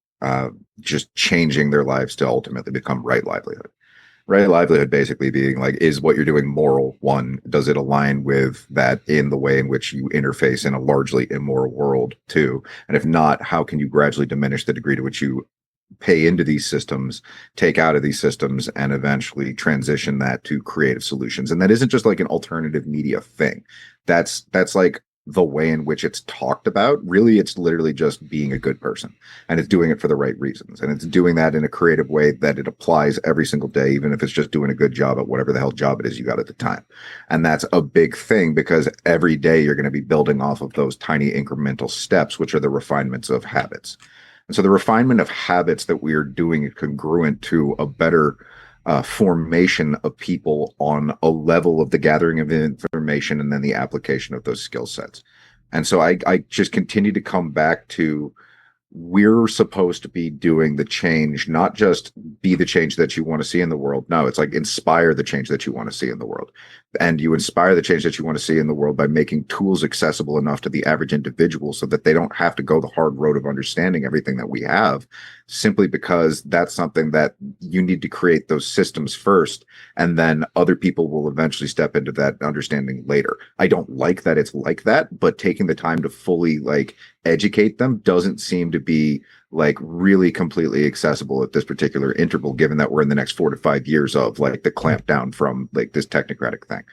just changing their lives to ultimately become right livelihood. Right livelihood basically being like, is what you're doing moral? One, does it align with that in the way in which you interface in a largely immoral world? Two, and if not, how can you gradually diminish the degree to which you pay into these systems, take out of these systems, and eventually transition that to creative solutions? And that isn't just like an alternative media thing. That's like the way in which it's talked about. Really, it's literally just being a good person, and it's doing it for the right reasons, and it's doing that in a creative way that it applies every single day, even if it's just doing a good job at whatever the hell job it is you got at the time. And that's a big thing, because every day you're going to be building off of those tiny incremental steps, which are the refinements of habits. And so the refinement of habits that we are doing is congruent to a better formation of people on a level of the gathering of information and then the application of those skill sets. And so I just continue to come back to, we're supposed to be doing the change, not just be the change that you want to see in the world. No, it's like inspire the change that you want to see in the world. And you inspire the change that you want to see in the world by making tools accessible enough to the average individual so that they don't have to go the hard road of understanding everything that we have, simply because that's something that you need to create those systems first. And then other people will eventually step into that understanding later. I don't like that it's like that, but taking the time to fully like educate them doesn't seem to be like really completely accessible at this particular interval, given that we're in the next 4 to 5 years of like the clamp down from like this technocratic thing.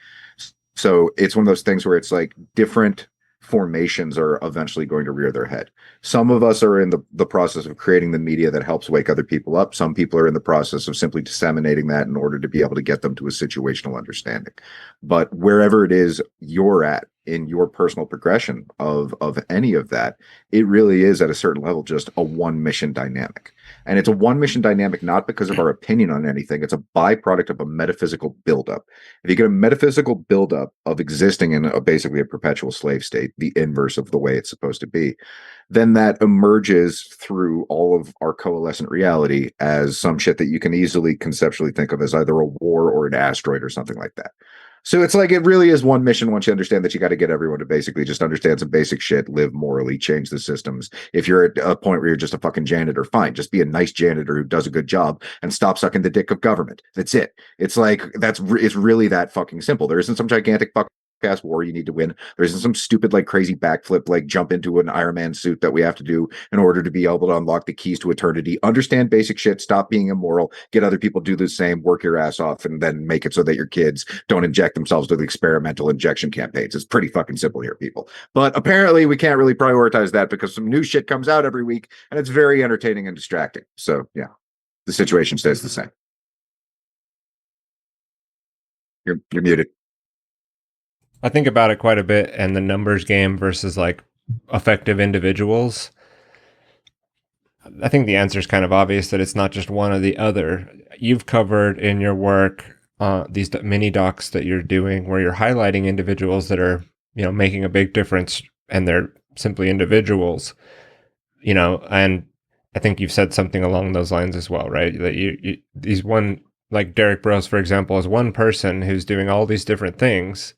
So it's one of those things where it's like different formations are eventually going to rear their head. Some of us are in the process of creating the media that helps wake other people up. Some people are in the process of simply disseminating that in order to be able to get them to a situational understanding. But wherever it is you're at in your personal progression of any of that, it really is at a certain level just a one mission dynamic. And it's a one mission dynamic not because of our opinion on anything. It's a byproduct of a metaphysical buildup. If you get a metaphysical buildup of existing in basically a perpetual slave state, the inverse of the way it's supposed to be, then that emerges through all of our coalescent reality as some shit that you can easily conceptually think of as either a war or an asteroid or something like that. So it's like it really is one mission once you understand that you got to get everyone to basically just understand some basic shit, live morally, change the systems. If you're at a point where you're just a fucking janitor, fine. Just be a nice janitor who does a good job and stop sucking the dick of government. That's it. It's like it's really that fucking simple. There isn't some gigantic fucking ass war you need to win. There isn't some stupid like crazy backflip like jump into an Iron Man suit that we have to do in order to be able to unlock the keys to eternity. Understand basic shit, stop being immoral, get other people to do the same, work your ass off, and then make it so that your kids don't inject themselves with experimental injection campaigns. It's pretty fucking simple here, people. But apparently we can't really prioritize that because some new shit comes out every week and it's very entertaining and distracting. So yeah, the situation stays the same. You're muted. I think about it quite a bit, and the numbers game versus like effective individuals. I think the answer is kind of obvious that it's not just one or the other. You've covered in your work these mini docs that you're doing where you're highlighting individuals that are, making a big difference, and they're simply individuals, and I think you've said something along those lines as well, right? That these one, like Derek Bros, for example, is one person who's doing all these different things,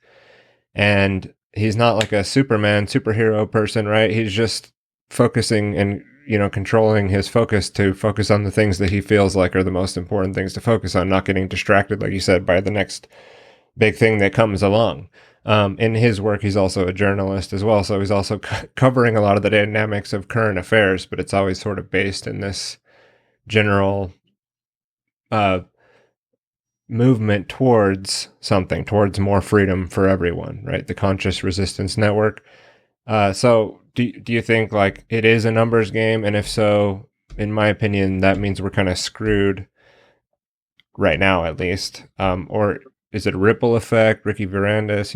and he's not like a Superman superhero person, right? He's just focusing and controlling his focus to focus on the things that he feels like are the most important things to focus on, not getting distracted, like you said, by the next big thing that comes along. In his work, he's also a journalist as well, so he's also covering a lot of the dynamics of current affairs, but it's always sort of based in this general movement towards something, towards more freedom for everyone, right? The Conscious Resistance Network. So do you think like it is a numbers game? And if so, in my opinion, that means we're kind of screwed right now, at least. Or is it a ripple effect? Ricky Varandas,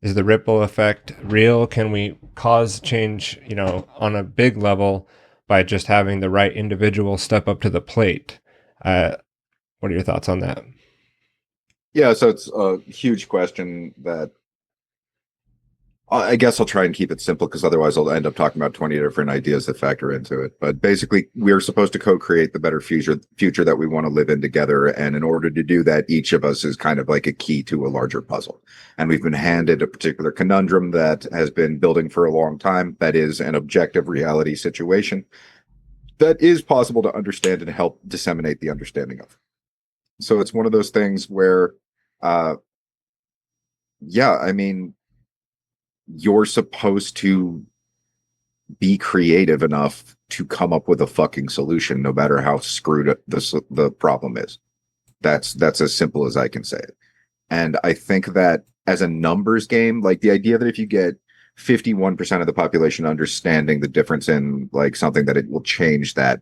is the ripple effect real? Can we cause change, on a big level by just having the right individual step up to the plate? What are your thoughts on that? Yeah, so it's a huge question that I guess I'll try and keep it simple because otherwise I'll end up talking about 20 different ideas that factor into it. But basically, we're supposed to co-create the better future that we want to live in together. And in order to do that, each of us is kind of like a key to a larger puzzle. And we've been handed a particular conundrum that has been building for a long time. That is an objective reality situation that is possible to understand and help disseminate the understanding of. So it's one of those things where, yeah, I mean, you're supposed to be creative enough to come up with a fucking solution, no matter how screwed the problem is. That's as simple as I can say it. And I think that as a numbers game, like the idea that if you get 51% of the population understanding the difference in like something, that it will change that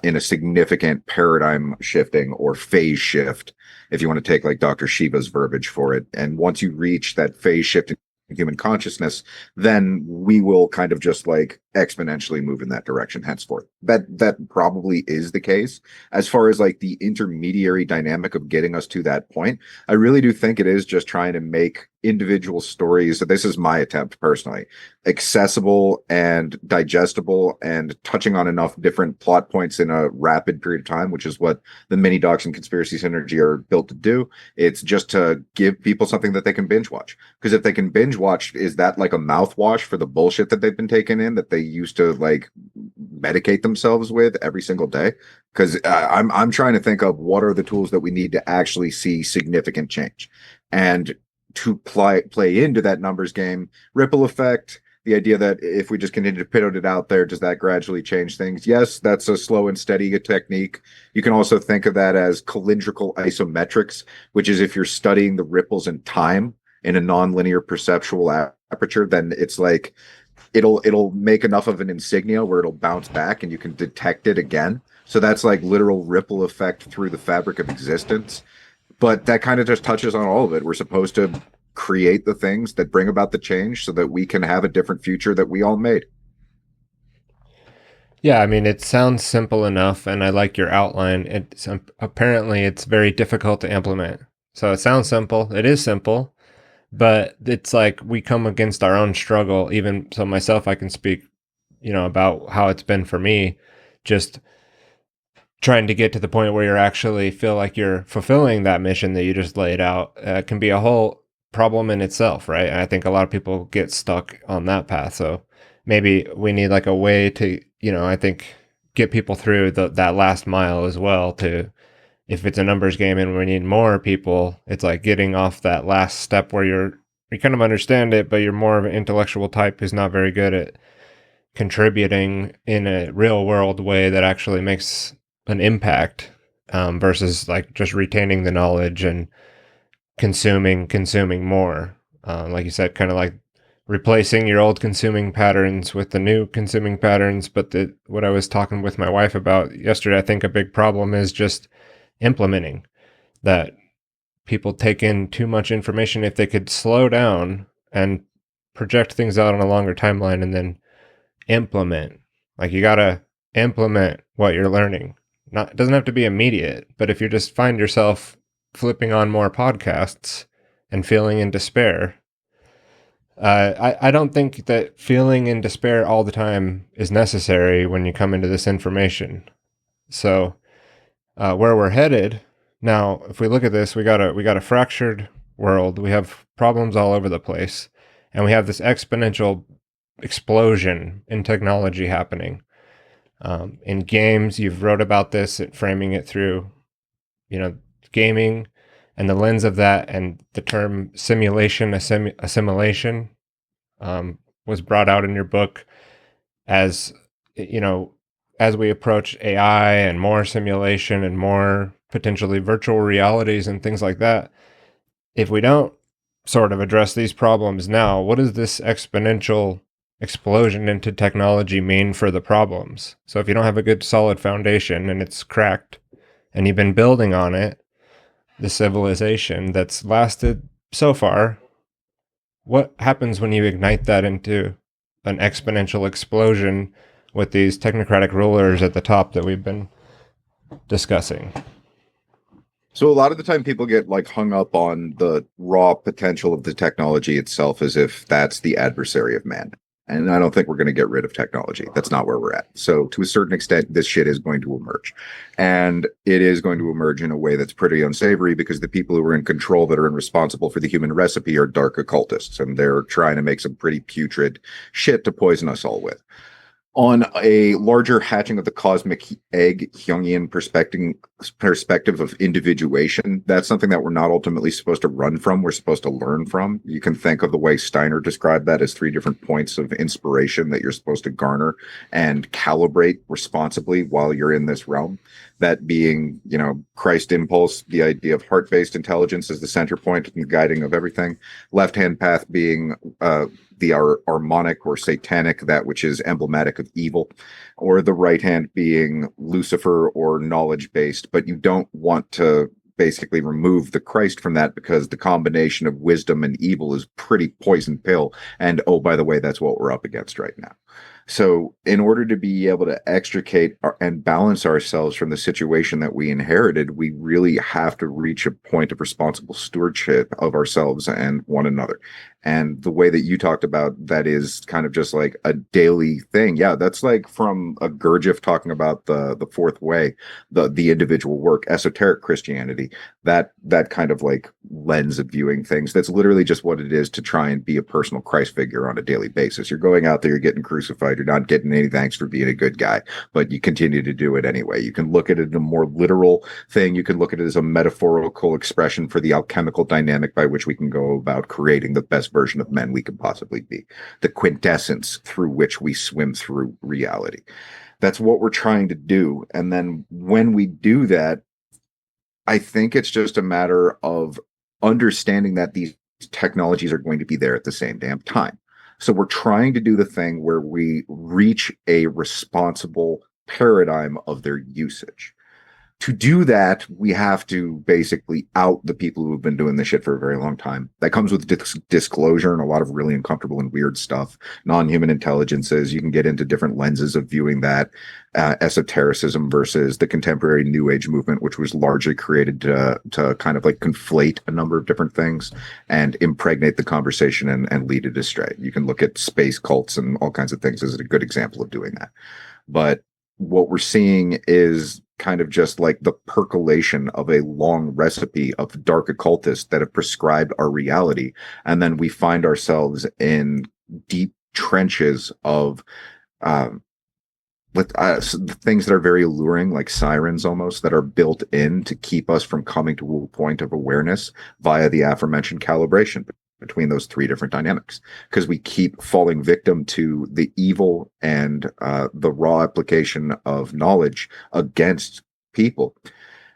in a significant paradigm shifting or phase shift, if you want to take like Dr. Shiva's verbiage for it. And once you reach that phase shifting human consciousness, then we will kind of just like exponentially move in that direction henceforth. That probably is the case. As far as like the intermediary dynamic of getting us to that point, I really do think it is just trying to make individual stories, this is my attempt personally, accessible and digestible and touching on enough different plot points in a rapid period of time, which is what the mini docs and conspiracy synergy are built to do. It's just to give people something that they can binge watch. Because if they can binge watch, is that like a mouthwash for the bullshit that they've been taking in that they used to like medicate themselves with every single day? Because I'm trying to think of what are the tools that we need to actually see significant change, and to play into that numbers game, ripple effect. The idea that if we just continue to put it out there, does that gradually change things? Yes, that's a slow and steady technique. You can also think of that as cylindrical isometrics, which is if you're studying the ripples in time in a nonlinear perceptual aperture, then it's like it'll make enough of an insignia where it'll bounce back and you can detect it again. So that's like literal ripple effect through the fabric of existence. But that kind of just touches on all of it. We're supposed to create the things that bring about the change so that we can have a different future that we all made. Yeah, I mean, it sounds simple enough, and I like your outline. Apparently it's very difficult to implement. So it sounds simple. It is simple, but it's like we come against our own struggle. Even so, myself, I can speak, about how it's been for me. Just trying to get to the point where you actually feel like you're fulfilling that mission that you just laid out can be a whole problem in itself, right? And I think a lot of people get stuck on that path. So maybe we need like a way to, I think get people through that last mile as well. To if it's a numbers game and we need more people, it's like getting off that last step where you kind of understand it, but you're more of an intellectual type who's not very good at contributing in a real world way that actually makes an impact, versus like just retaining the knowledge and consuming more. Like you said, kind of like replacing your old consuming patterns with the new consuming patterns. But what I was talking with my wife about yesterday, I think a big problem is just implementing that. People take in too much information. If they could slow down and project things out on a longer timeline and then implement, like you got to implement what you're learning. Not, it doesn't have to be immediate, but if you just find yourself flipping on more podcasts and feeling in despair, I don't think that feeling in despair all the time is necessary when you come into this information. So where we're headed now, if we look at this, we got a fractured world. We have problems all over the place, and we have this exponential explosion in technology happening. In games, you've wrote about this, framing it through, gaming and the lens of that, and the term simulation assimilation was brought out in your book as, as we approach AI and more simulation and more potentially virtual realities and things like that. If we don't sort of address these problems now, what does this exponential explosion into technology mean for the problems? So if you don't have a good solid foundation and it's cracked and you've been building on it, the civilization that's lasted so far, what happens when you ignite that into an exponential explosion with these technocratic rulers at the top that we've been discussing? So a lot of the time people get like hung up on the raw potential of the technology itself as if that's the adversary of man. And I don't think we're going to get rid of technology. That's not where we're at. So to a certain extent, this shit is going to emerge. And it is going to emerge in a way that's pretty unsavory because the people who are in control that are responsible for the human recipe are dark occultists. And they're trying to make some pretty putrid shit to poison us all with. On a larger hatching of the cosmic egg Jungian perspective of individuation, that's something that we're not ultimately supposed to run from. We're supposed to learn from. You can think of the way Steiner described that as 3 different points of inspiration that you're supposed to garner and calibrate responsibly while you're in this realm. That being, Christ impulse, the idea of heart-based intelligence as the center point and guiding of everything. Left-hand path being the harmonic or satanic, that which is emblematic of evil, or the right hand being Lucifer or knowledge based, but you don't want to basically remove the Christ from that, because the combination of wisdom and evil is pretty poison pill. And oh, by the way, that's what we're up against right now. So, in order to be able to extricate and balance ourselves from the situation that we inherited, we really have to reach a point of responsible stewardship of ourselves and one another. And the way that you talked about that is kind of just like a daily thing. Yeah, that's like from a Gurdjieff talking about the fourth way, the individual work, esoteric Christianity, that kind of like lens of viewing things. That's literally just what it is to try and be a personal Christ figure on a daily basis. You're going out there, you're getting crucified, you're not getting any thanks for being a good guy, but you continue to do it anyway. You can look at it as a more literal thing. You can look at it as a metaphorical expression for the alchemical dynamic by which we can go about creating the best version of men we can possibly be, the quintessence through which we swim through reality. That's what we're trying to do. And then when we do that, I think it's just a matter of understanding that these technologies are going to be there at the same damn time. So we're trying to do the thing where we reach a responsible paradigm of their usage. To do that, we have to basically out the people who have been doing this shit for a very long time. That comes with disclosure and a lot of really uncomfortable and weird stuff. Non-human intelligences, you can get into different lenses of viewing that. Esotericism versus the contemporary New Age movement, which was largely created to kind of like conflate a number of different things and impregnate the conversation and lead it astray. You can look at space cults and all kinds of things as a good example of doing that. But what we're seeing is kind of just like the percolation of a long recipe of dark occultists that have prescribed our reality. And then we find ourselves in deep trenches of things that are very alluring, like sirens almost, that are built in to keep us from coming to a point of awareness via the aforementioned calibration between those three different dynamics, because we keep falling victim to the evil and the raw application of knowledge against people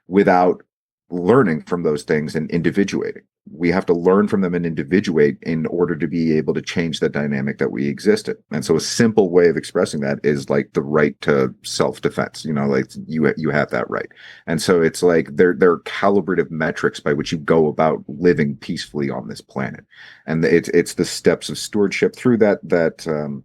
without learning from those things and individuating. We have to learn from them and individuate in order to be able to change the dynamic that we exist in. And so a simple way of expressing that is like the right to self-defense. You know, like you have that right. And so it's like there are calibrative metrics by which you go about living peacefully on this planet. And it's the steps of stewardship through that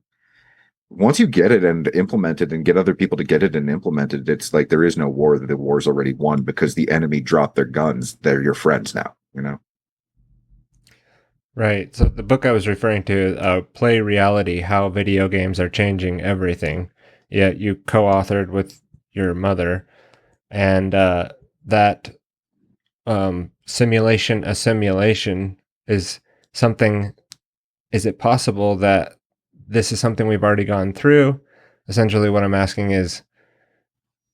once you get it and implement it and get other people to get it and implement it, it's like there is no war. The war's already won because the enemy dropped their guns. They're your friends now, you know? Right. So the book I was referring to, Play Reality, How Video Games Are Changing Everything. Yeah, you co-authored with your mother. And that simulation assimilation is something, is it possible that this is something we've already gone through? Essentially what I'm asking is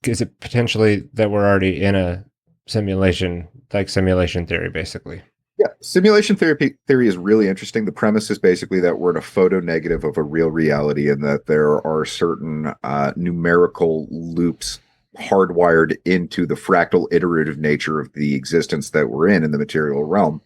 it potentially that we're already in a simulation, like simulation theory, basically? Yeah, simulation theory is really interesting. The premise is basically that we're in a photo negative of a real reality, and that there are certain numerical loops hardwired into the fractal iterative nature of the existence that we're in the material realm.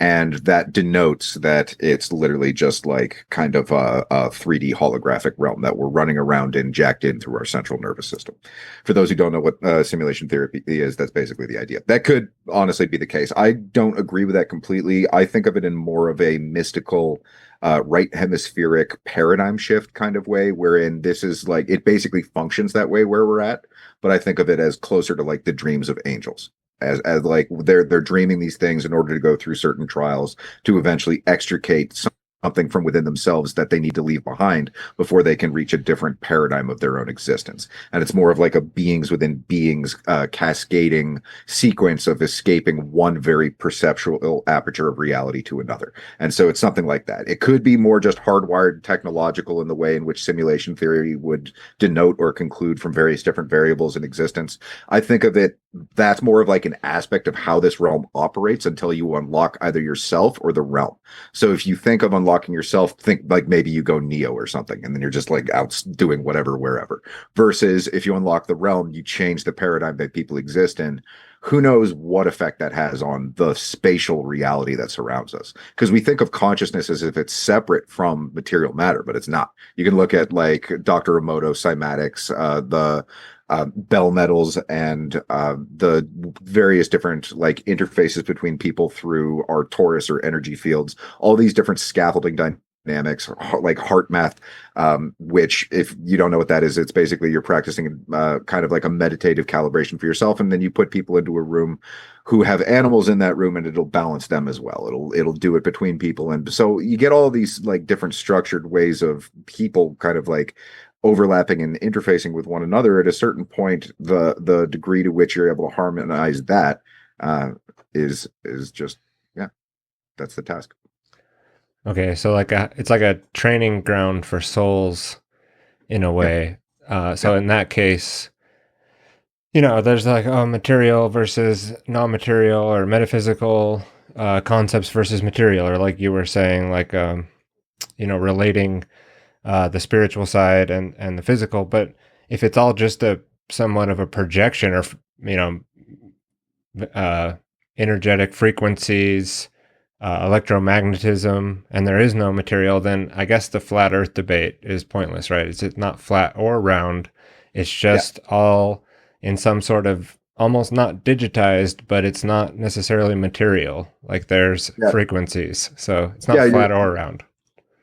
And that denotes that it's literally just like kind of a 3D holographic realm that we're running around in, jacked in through our central nervous system. For those who don't know what simulation theory is, that's basically the idea. That could honestly be the case. I don't agree with that completely. I think of it in more of a mystical, right hemispheric paradigm shift kind of way, wherein this is like, it basically functions that way where we're at. But I think of it as closer to like the dreams of angels. As like they're dreaming these things in order to go through certain trials to eventually extricate something from within themselves that they need to leave behind before they can reach a different paradigm of their own existence. And it's more of like a beings within beings cascading sequence of escaping one very perceptual aperture of reality to another. And so it's something like that. It could be more just hardwired technological in the way in which simulation theory would denote or conclude from various different variables in existence. I think of it, that's more of like an aspect of how this realm operates until you unlock either yourself or the realm. So if you think of unlocking yourself, think like maybe you go Neo or something, and then you're just like out doing whatever, wherever. Versus if you unlock the realm, you change the paradigm that people exist in. Who knows what effect that has on the spatial reality that surrounds us? Because we think of consciousness as if it's separate from material matter, but it's not. You can look at like Dr. Emoto cymatics, the bell metals and the various different like interfaces between people through our torus or energy fields, all these different scaffolding dynamics, like heart math, which if you don't know what that is, it's basically you're practicing kind of like a meditative calibration for yourself, and then you put people into a room who have animals in that room, and it'll balance them as well. It'll do it between people, and so you get all these like different structured ways of people kind of like overlapping and interfacing with one another. At a certain point, the degree to which you're able to harmonize that uh, is just, yeah, that's the task. Okay, so it's like a training ground for souls in a Yeah, way. yeah, So in that case, there's like material versus non-material or metaphysical concepts versus material, or like you were saying, like relating the spiritual side and the physical. But if it's all just a somewhat of a projection, or you know uh, energetic frequencies, electromagnetism, and there is no material, then I guess the flat Earth debate is pointless, right? It's not flat or round. It's yeah, just all in some sort of almost not digitized, but it's not necessarily material. Like there's yeah, frequencies, so it's not yeah. flat or round.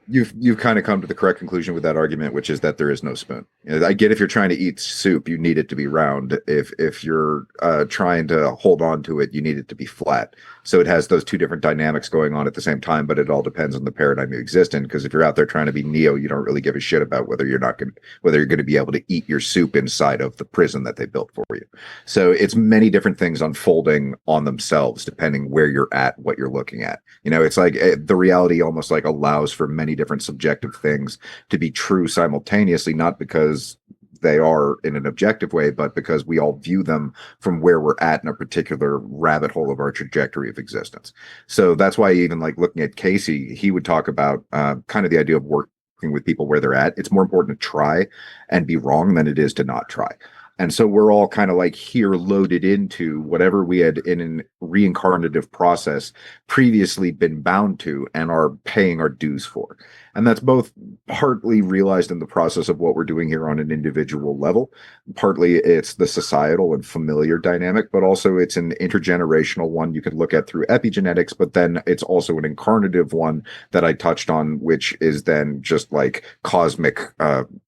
You've kind of come to the correct conclusion with that argument, which is that there is no spoon. I get if you're trying to eat soup, you need it to be round. If you're trying to hold on to it, you need it to be flat. So it has those two different dynamics going on at the same time, but it all depends on the paradigm you exist in. Because if you're out there trying to be Neo, you don't really give a shit about whether you're going to be able to eat your soup inside of the prison that they built for you. So it's many different things unfolding on themselves depending where you're at, what you're looking at. It's like the reality almost like allows for many different subjective things to be true simultaneously, not because they are in an objective way, but because we all view them from where we're at in a particular rabbit hole of our trajectory of existence. So that's why even like looking at Casey, he would talk about kind of the idea of working with people where they're at. It's more important to try and be wrong than it is to not try. And so we're all kind of like here loaded into whatever we had in a reincarnative process previously been bound to and are paying our dues for. And that's both partly realized in the process of what we're doing here on an individual level. Partly it's the societal and familiar dynamic, but also it's an intergenerational one you could look at through epigenetics, but then it's also an incarnative one that I touched on, which is then just like cosmic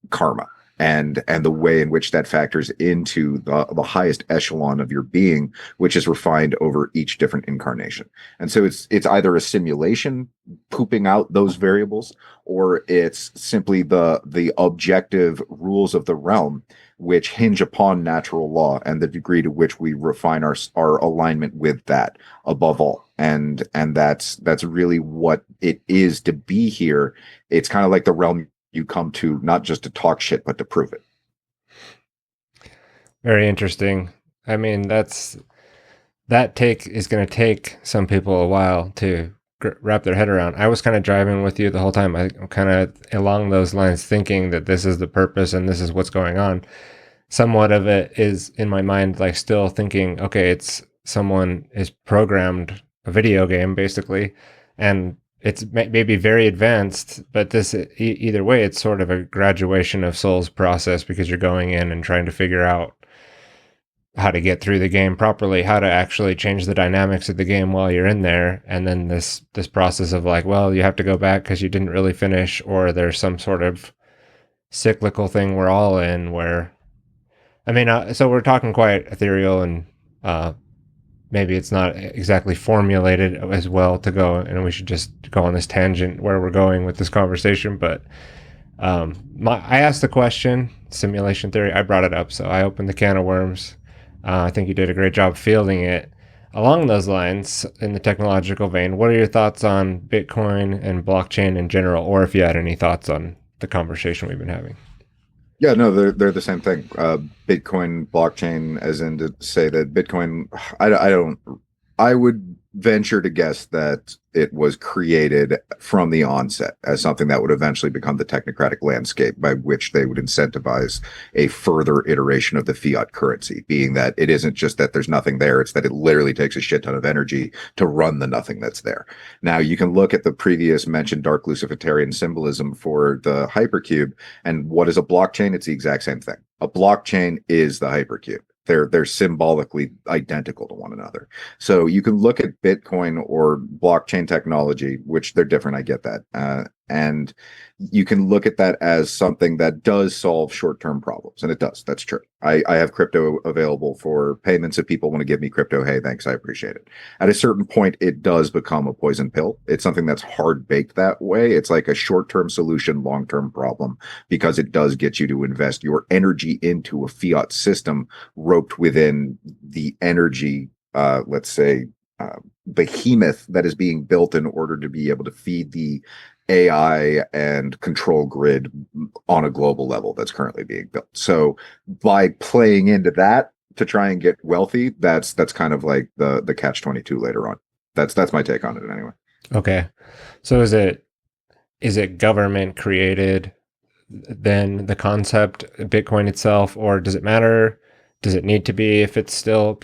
karma and the way in which that factors into the highest echelon of your being, which is refined over each different incarnation. And so it's either a simulation pooping out those variables, or it's simply the objective rules of the realm which hinge upon natural law and the degree to which we refine our alignment with that above all. And that's really what it is to be here. It's kind of like the realm you come to not just to talk shit, but to prove it. Very interesting. I mean, that take is going to take some people a while to wrap their head around. I was kind of driving with you the whole time. I'm kind of along those lines, thinking that this is the purpose and this is what's going on. Somewhat of it is in my mind, like still thinking, okay, it's someone is programmed a video game basically, and it's maybe very advanced, but this either way, it's sort of a graduation of Soul's process, because you're going in and trying to figure out how to get through the game properly, how to actually change the dynamics of the game while you're in there, and then this process of like, well, you have to go back because you didn't really finish, or there's some sort of cyclical thing we're all in where, I mean, so we're talking quite ethereal, and maybe it's not exactly formulated as well to go, and we should just go on this tangent where we're going with this conversation. But I asked the question, simulation theory. I brought it up, so I opened the can of worms. I think you did a great job fielding it. Along those lines, in the technological vein, what are your thoughts on Bitcoin and blockchain in general, or if you had any thoughts on the conversation we've been having? Yeah, no, they're the same thing. Bitcoin blockchain, as in to say that Bitcoin, I don't, I would venture to guess that it was created from the onset as something that would eventually become the technocratic landscape by which they would incentivize a further iteration of the fiat currency, being that it isn't just that there's nothing there, it's that it literally takes a shit ton of energy to run the nothing that's there. Now, you can look at the previous mentioned dark Luciferian symbolism for the hypercube, and what is a blockchain? It's the exact same thing. A blockchain is the hypercube. They're symbolically identical to one another. So you can look at Bitcoin or blockchain technology, which they're different. I get that, and you can look at that as something that does solve short-term problems, and it does. That's true. I have crypto available for payments. If people want to give me crypto, hey, thanks, I appreciate it. At a certain point, it does become a poison pill. It's something that's hard baked that way. It's like a short-term solution, long-term problem, because it does get you to invest your energy into a fiat system roped within the energy, let's say, behemoth that is being built in order to be able to feed the AI and control grid on a global level that's currently being built. So by playing into that to try and get wealthy, that's kind of like the catch 22 later on. That's my take on it anyway. Okay. So is it government created then the concept Bitcoin itself, or does it matter? Does it need to be if it's still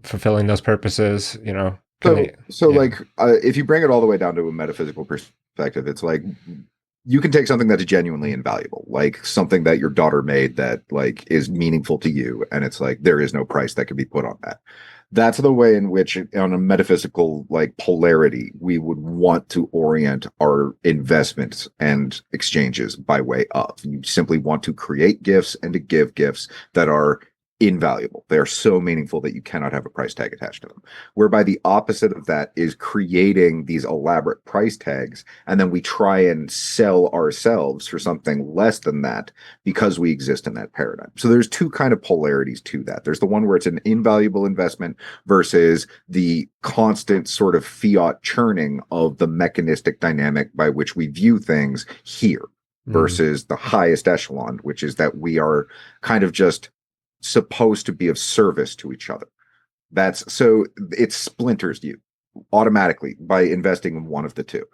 fulfilling those purposes? Can they? So Yeah. like, if you bring it all the way down to a metaphysical perspective, it's like you can take something that's genuinely invaluable, like something that your daughter made that like is meaningful to you, and it's like there is no price that can be put on that. That's the way in which, on a metaphysical like polarity, we would want to orient our investments and exchanges by way of. You simply want to create gifts and to give gifts that are invaluable. They are so meaningful that you cannot have a price tag attached to them. Whereby the opposite of that is creating these elaborate price tags, and then we try and sell ourselves for something less than that because we exist in that paradigm. So there's two kind of polarities to that. There's the one where it's an invaluable investment versus the constant sort of fiat churning of the mechanistic dynamic by which we view things here, versus the highest echelon, which is that we are kind of just supposed to be of service to each other. That's so it splinters you automatically by investing in one of the two.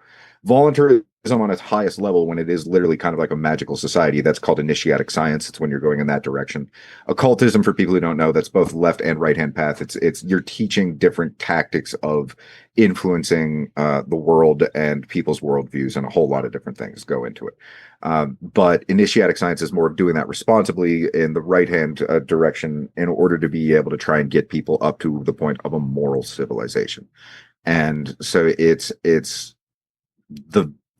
Voluntarism on its highest level, when it is literally kind of like a magical society, that's called initiatic science. It's when you're going in that direction. Occultism, for people who don't know, that's both left and right hand path. It's you're teaching different tactics of influencing the world and people's worldviews, and a whole lot of different things go into it. But initiatic science is more of doing that responsibly in the right hand direction in order to be able to try and get people up to the point of a moral civilization. And so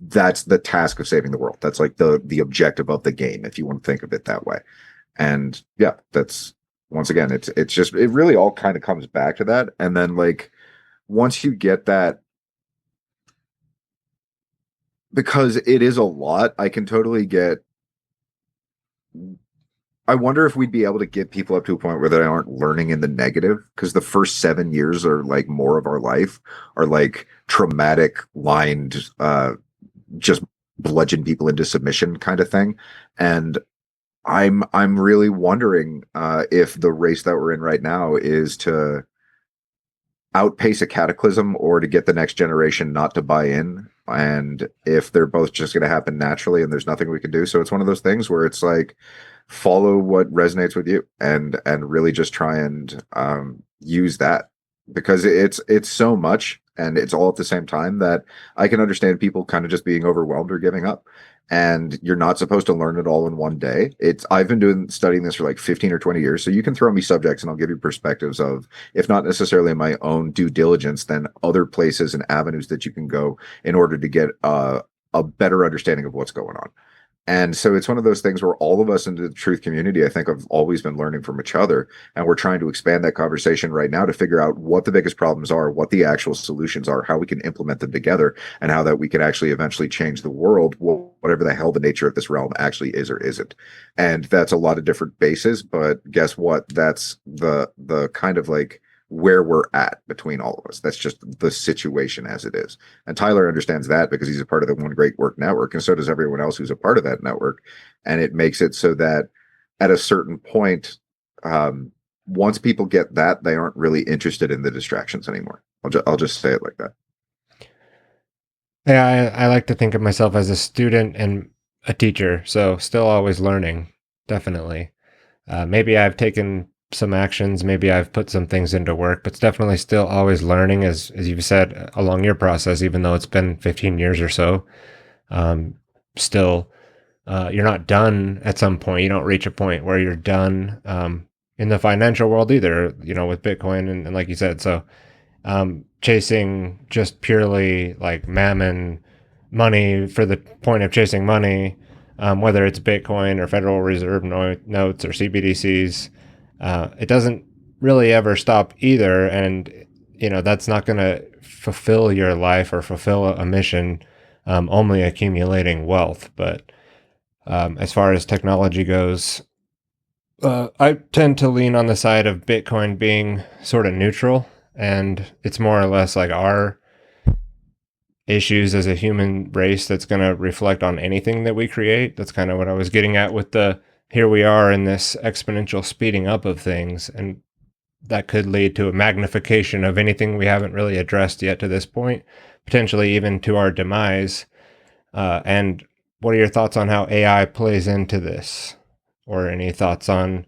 that's the task of saving the world. That's like the objective of the game, if you want to think of it that way. And yeah, that's, once again, it's just, it really all kind of comes back to that. And then like once you get that, because it is a lot, I can totally get, I wonder if we'd be able to get people up to a point where they aren't learning in the negative, because the first 7 years are like more of our life are like traumatic, lined, just bludgeon people into submission kind of thing. And I'm really wondering if the race that we're in right now is to outpace a cataclysm or to get the next generation not to buy in, and if they're both just going to happen naturally and there's nothing we can do. So it's one of those things where it's like follow what resonates with you and really just try and use that, because it's so much and it's all at the same time that I can understand people kind of just being overwhelmed or giving up. And you're not supposed to learn it all in one day. I've been studying this for like 15 or 20 years. So you can throw me subjects and I'll give you perspectives of, if not necessarily my own due diligence, then other places and avenues that you can go in order to get a better understanding of what's going on. And so it's one of those things where all of us in the truth community, I think, have always been learning from each other. And we're trying to expand that conversation right now to figure out what the biggest problems are, what the actual solutions are, how we can implement them together, and how that we can actually eventually change the world, whatever the hell the nature of this realm actually is or isn't. And that's a lot of different bases. But guess what? That's the kind of like where we're at between all of us. That's just the situation as it is. And Tyler understands that because he's a part of the One Great Work Network, and so does everyone else who's a part of that network. And it makes it so that at a certain point, once people get that, they aren't really interested in the distractions anymore. I'll just say it like that. Yeah, I like to think of myself as a student and a teacher, so still always learning, definitely. Maybe I've taken some actions, maybe I've put some things into work, but it's definitely still always learning, as you've said, along your process, even though it's been 15 years or so. Still you're not done at some point. You don't reach a point where you're done in the financial world either, with Bitcoin and like you said. So chasing just purely like mammon, money for the point of chasing money, whether it's Bitcoin or Federal Reserve notes or CBDCs, it doesn't really ever stop either. And, that's not going to fulfill your life or fulfill a mission, only accumulating wealth. But as far as technology goes, I tend to lean on the side of Bitcoin being sort of neutral, and it's more or less like our issues as a human race that's going to reflect on anything that we create. That's kind of what I was getting at with the here we are in this exponential speeding up of things, and that could lead to a magnification of anything we haven't really addressed yet to this point, potentially even to our demise. And what are your thoughts on how AI plays into this? Or any thoughts on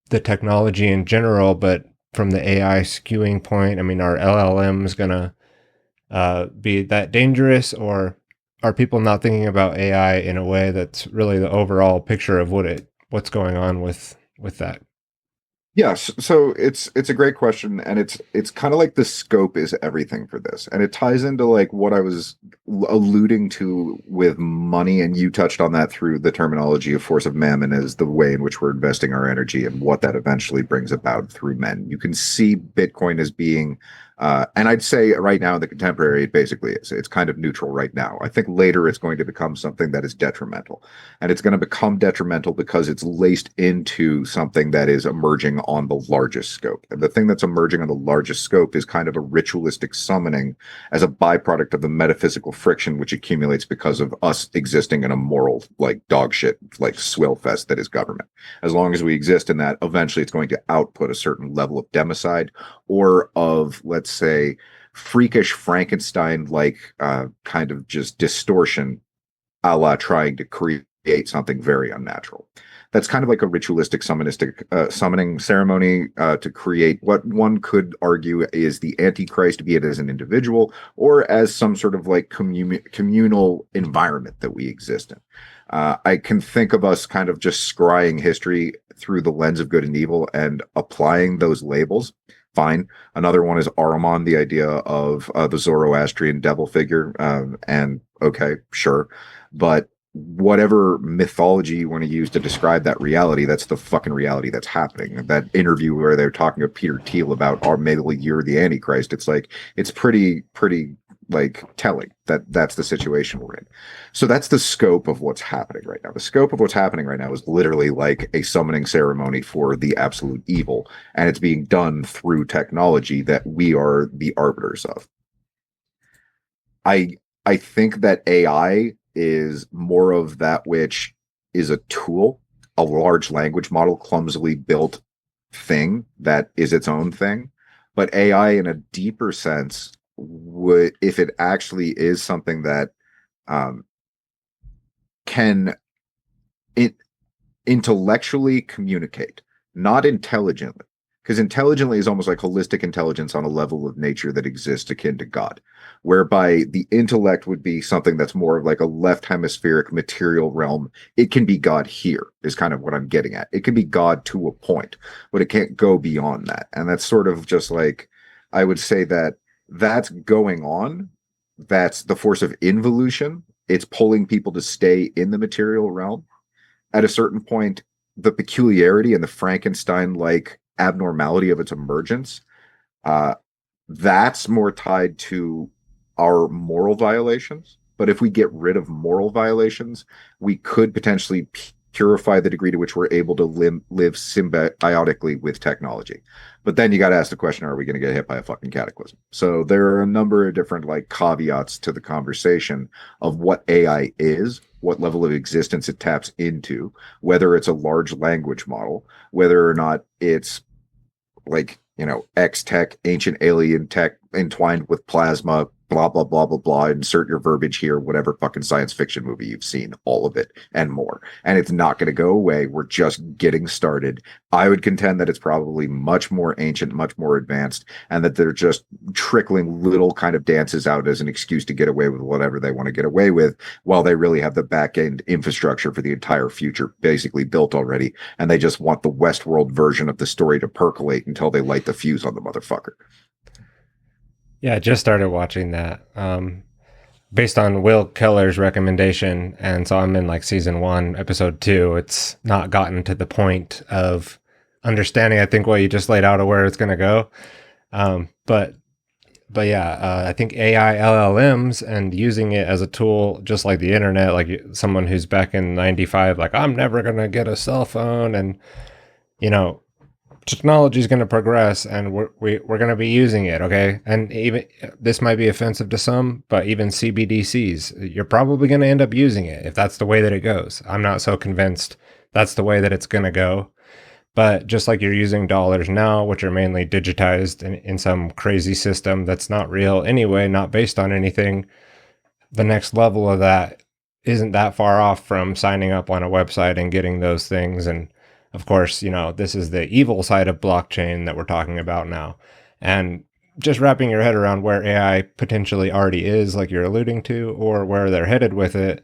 the technology in general, but from the AI skewing point? I mean, are LLMs going to be that dangerous, or are people not thinking about AI in a way that's really the overall picture of what's going on with that? Yes, so it's a great question, and it's kind of like the scope is everything for this, and it ties into like what I was alluding to with money, and you touched on that through the terminology of force of mammon as the way in which we're investing our energy and what that eventually brings about through men. You can see Bitcoin as being, and I'd say right now in the contemporary, it basically is. It's kind of neutral right now. I think later it's going to become something that is detrimental. And it's going to become detrimental because it's laced into something that is emerging on the largest scope. And the thing that's emerging on the largest scope is kind of a ritualistic summoning as a byproduct of the metaphysical friction which accumulates because of us existing in a moral, like dog shit, like swill fest that is government. As long as we exist in that, eventually it's going to output a certain level of democide or of, let's say, freakish Frankenstein like kind of just distortion a la trying to create something very unnatural. That's kind of like a ritualistic summoning ceremony to create what one could argue is the Antichrist, be it as an individual or as some sort of like communal environment that we exist in. I can think of us kind of just scrying history through the lens of good and evil and applying those labels. Fine. Another one is Ahriman, the idea of the Zoroastrian devil figure. And okay, sure. But whatever mythology you want to use to describe that reality, that's the fucking reality that's happening. That interview where they're talking to Peter Thiel about, or maybe you're the Antichrist, it's like, it's pretty like telling that that's the situation we're in. So that's the scope of what's happening right now. The scope of what's happening right now is literally like a summoning ceremony for the absolute evil, and it's being done through technology that we are the arbiters of. I think that AI is more of that which is a tool, a large language model, clumsily built thing that is its own thing. But AI, in a deeper sense, would, if it actually is something that um, can it intellectually communicate, not intelligently, because intelligently is almost like holistic intelligence on a level of nature that exists akin to God, whereby the intellect would be something that's more of like a left hemispheric material realm. It can be God here, is kind of what I'm getting at. It can be God to a point, but it can't go beyond that. And that's sort of just like, I would say that that's going on. That's the force of involution. It's pulling people to stay in the material realm. At a certain point, the peculiarity and the Frankenstein like abnormality of its emergence, uh, that's more tied to our moral violations. But if we get rid of moral violations, we could potentially purify the degree to which we're able to live symbiotically with technology. But then you got to ask the question, are we going to get hit by a fucking cataclysm? So there are a number of different like caveats to the conversation of what AI is, what level of existence it taps into, whether it's a large language model, whether or not it's like, X tech, ancient alien tech entwined with plasma, blah blah blah blah blah, insert your verbiage here, whatever fucking science fiction movie you've seen, all of it and more. And it's not going to go away. We're just getting started. I would contend that it's probably much more ancient, much more advanced, and that they're just trickling little kind of dances out as an excuse to get away with whatever they want to get away with, while they really have the back end infrastructure for the entire future basically built already, and they just want the Westworld version of the story to percolate until they light the fuse on the motherfucker. Yeah, I just started watching that based on Will Keller's recommendation. And so I'm in like season 1, episode 2. It's not gotten to the point of understanding, I think, what you just laid out of where it's going to go. But yeah, I think AI LLMs and using it as a tool, just like the internet, like someone who's back in 95, like, I'm never going to get a cell phone. And, you know, technology is going to progress and we're going to be using it. Okay. And even this might be offensive to some, but even CBDCs, you're probably going to end up using it if that's the way that it goes. I'm not so convinced that's the way that it's going to go. But just like you're using dollars now, which are mainly digitized in some crazy system that's not real anyway, not based on anything, the next level of that isn't that far off from signing up on a website and getting those things. And of course, you know, this is the evil side of blockchain that we're talking about now. And just wrapping your head around where AI potentially already is, like you're alluding to, or where they're headed with it,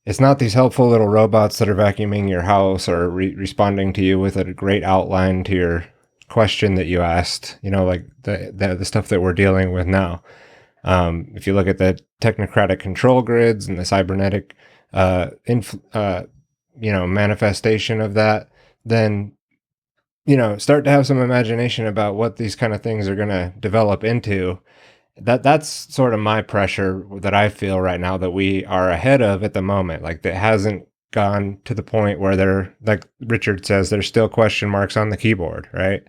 it's not these helpful little robots that are vacuuming your house or responding to you with a great outline to your question that you asked, you know, like the stuff that we're dealing with now. If you look at the technocratic control grids and the cybernetic, manifestation of that, then, you know, start to have some imagination about what these kind of things are going to develop into. That's sort of my pressure that I feel right now that we are ahead of at the moment. Like, that hasn't gone to the point where they're, like Richard says, there's still question marks on the keyboard, right?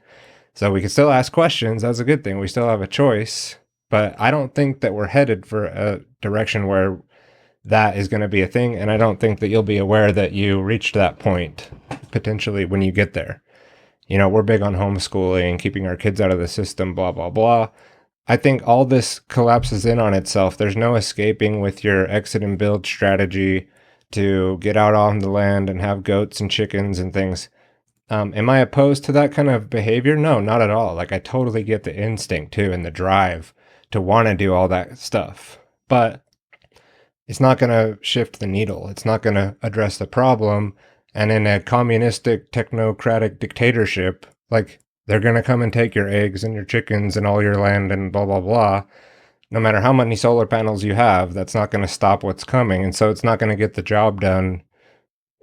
So we can still ask questions. That's a good thing. We still have a choice. But I don't think that we're headed for a direction where that is going to be a thing. And I don't think that you'll be aware that you reached that point potentially when you get there. You know, we're big on homeschooling, keeping our kids out of the system, blah, blah, blah. I think all this collapses in on itself. There's no escaping with your exit and build strategy to get out on the land and have goats and chickens and things. Am I opposed to that kind of behavior? No, not at all. Like, I totally get the instinct too and the drive to want to do all that stuff. But it's not going to shift the needle. It's not going to address the problem. And in a communistic, technocratic dictatorship, like, they're going to come and take your eggs and your chickens and all your land and blah, blah, blah. No matter how many solar panels you have, that's not going to stop what's coming. And so it's not going to get the job done.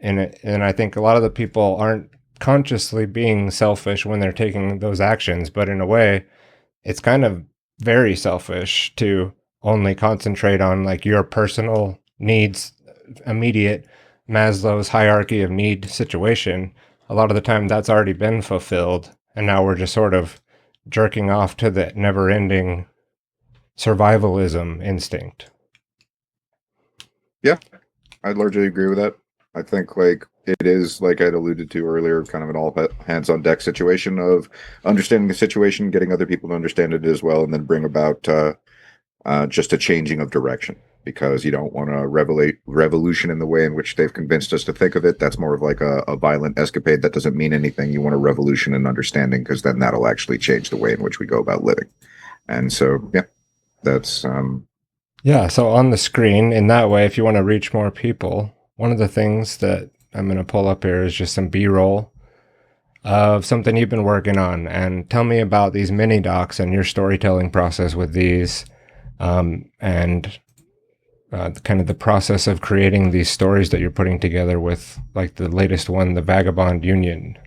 And I think a lot of the people aren't consciously being selfish when they're taking those actions. But in a way, it's kind of very selfish to only concentrate on like your personal needs, immediate Maslow's hierarchy of need situation. A lot of the time that's already been fulfilled. And now we're just sort of jerking off to the never ending survivalism instinct. Yeah, I'd largely agree with that. I think like it is, like I'd alluded to earlier, kind of an all hands on deck situation of understanding the situation, getting other people to understand it as well, and then bring about just a changing of direction, because you don't want a revolution in the way in which they've convinced us to think of it. That's more of like a violent escapade that doesn't mean anything. You want a revolution in understanding, because then that'll actually change the way in which we go about living. And so, yeah, that's Yeah, so on the screen, in that way, if you want to reach more people, one of the things that I'm going to pull up here is just some B-roll of something you've been working on. And tell me about these mini docs and your storytelling process with these, and kind of the process of creating these stories that you're putting together with, like the latest one, the Vagabond Union.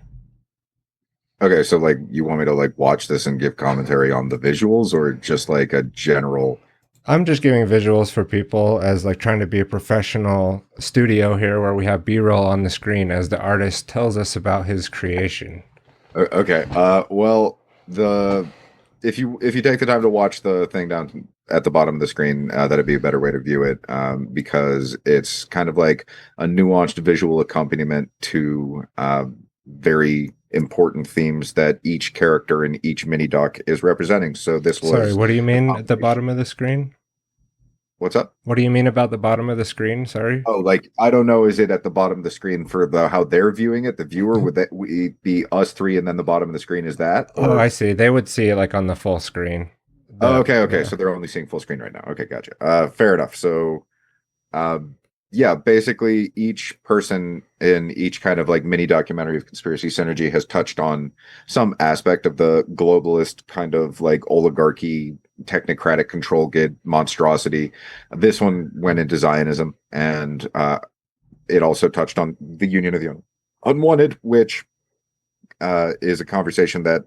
okay. So like, you want me to like watch this and give commentary on the visuals, or just like a general? I'm just giving visuals for people as like trying to be a professional studio here where we have B-roll on the screen as the artist tells us about his creation. Okay. Well, the if you take the time to watch the thing down at the bottom of the screen, that'd be a better way to view it, because it's kind of like a nuanced visual accompaniment to very important themes that each character in each mini doc is representing. So this Sorry, was what do you a mean at the combination. bottom of the screen? What's up? What do you mean about the bottom of the screen? Sorry. Oh, like I don't know. Is it at the bottom of the screen for the how they're viewing it? The viewer would that we be us three, and then the bottom of the screen is that, Oh, or I see. They would see it like on the full screen. oh, The okay. yeah. So they're only seeing full screen right now. Okay, gotcha. Fair enough. So, um, yeah, basically each person in each kind of like mini documentary of Conspiracy Synergy has touched on some aspect of the globalist kind of like oligarchy, technocratic control grid monstrosity. This one went into Zionism, and it also touched on the Union of the Unwanted, which is a conversation that